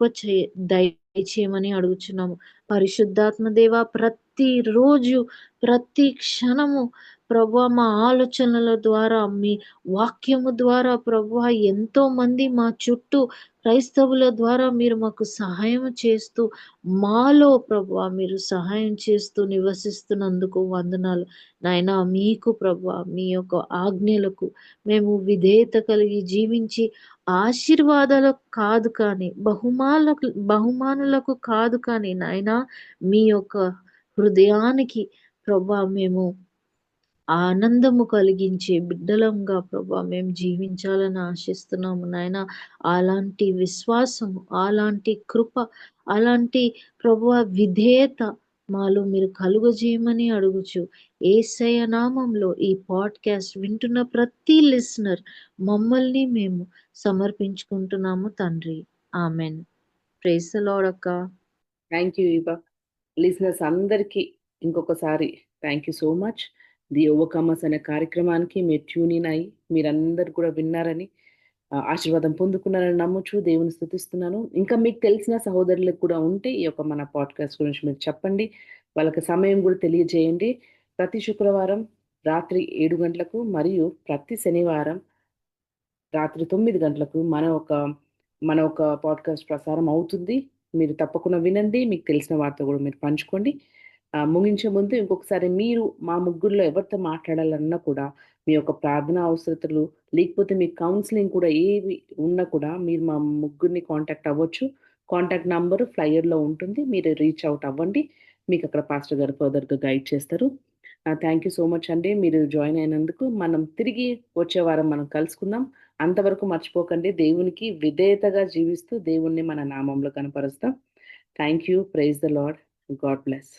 Speaker 2: దయచేయమని అడుగుచున్నాము. పరిశుద్ధాత్మ దేవ, ప్రతిరోజు ప్రతి క్షణము ప్రభా మా ఆలోచనల ద్వారా, మీ వాక్యము ద్వారా ప్రభా ఎంతో మంది మా చుట్టూ క్రైస్తవుల ద్వారా మీరు మాకు సహాయం చేస్తూ, మాలో ప్రభా మీరు సహాయం చేస్తూ నివసిస్తున్నందుకు వందనాలు నాయనా. మీకు ప్రభా మీ యొక్క ఆజ్ఞలకు మేము విధేయత కలిగి జీవించి ఆశీర్వాదాలకు కాదు కానీ, బహుమానులకు కాదు కానీ నాయనా, మీ యొక్క హృదయానికి ప్రభా మేము ఆనందము కలిగించే బిడ్డలంగా ప్రభా మేము జీవించాలని ఆశిస్తున్నాము నాయన. అలాంటి విశ్వాసము, అలాంటి కృప, అలాంటి ప్రభా విధేయత మాలో మీరు కలుగజేయమని అడుగుచు యేసయ్య నామంలో ఈ పాడ్కాస్ట్ వింటున్న ప్రతి లిసనర్ మమ్మల్ని మేము సమర్పించుకుంటున్నాము తండ్రి. ఆమెన్. ప్రైజ్ ది లార్డ్ అక్క.
Speaker 1: థ్యాంక్ యూ ఇవా. లిసనర్స్ అందరికీ ఇంకొకసారి thank you so much. The overcomers అనే కార్యక్రమానికి మీరు ట్యూన్ ఇన్ అయ్యి మీరందరూ కూడా విన్నారని, ఆశీర్వాదం పొందుకున్నారని నమ్ముచు దేవుని స్తుతిస్తున్నాను. ఇంకా మీకు తెలిసిన సహోదరులకు కూడా ఉంటే ఈ యొక్క మన పాడ్కాస్ట్ గురించి మీరు చెప్పండి, వాళ్ళకి సమయం కూడా తెలియజేయండి. ప్రతి శుక్రవారం రాత్రి 7 గంటలకు మరియు ప్రతి శనివారం రాత్రి 9 గంటలకు మన ఒక పాడ్కాస్ట్ ప్రసారం అవుతుంది. మీరు తప్పకుండా వినండి. మీకు తెలిసిన వారితో కూడా మీరు పంచుకోండి. ముగించే ముందు ఇంకొకసారి మీరు మా ముగ్గురిలో ఎవరితో మాట్లాడాలన్నా కూడా మీ యొక్క ప్రార్థనా అవసరతలు, లేకపోతే మీ కౌన్సిలింగ్ కూడా ఏవి ఉన్నా కూడా మీరు మా ముగ్గురిని కాంటాక్ట్ అవ్వచ్చు. కాంటాక్ట్ నంబరు ఫ్లైయర్‌లో ఉంటుంది. మీరు రీచ్ అవుట్ అవ్వండి. మీకు అక్కడ పాస్టర్ గారు ఫర్దర్‌గా గైడ్ చేస్తారు. థ్యాంక్ యూ సో మచ్ అండి. మీరు జాయిన్ అయినందుకు. మనం తిరిగి వచ్చే వారం మనం కలుసుకుందాం. అంతవరకు మర్చిపోకండి, దేవునికి విధేయతగా జీవిస్తూ దేవుణ్ణి మన నామంలో కనపరుస్తాం. Thank you. Praise the Lord. God bless.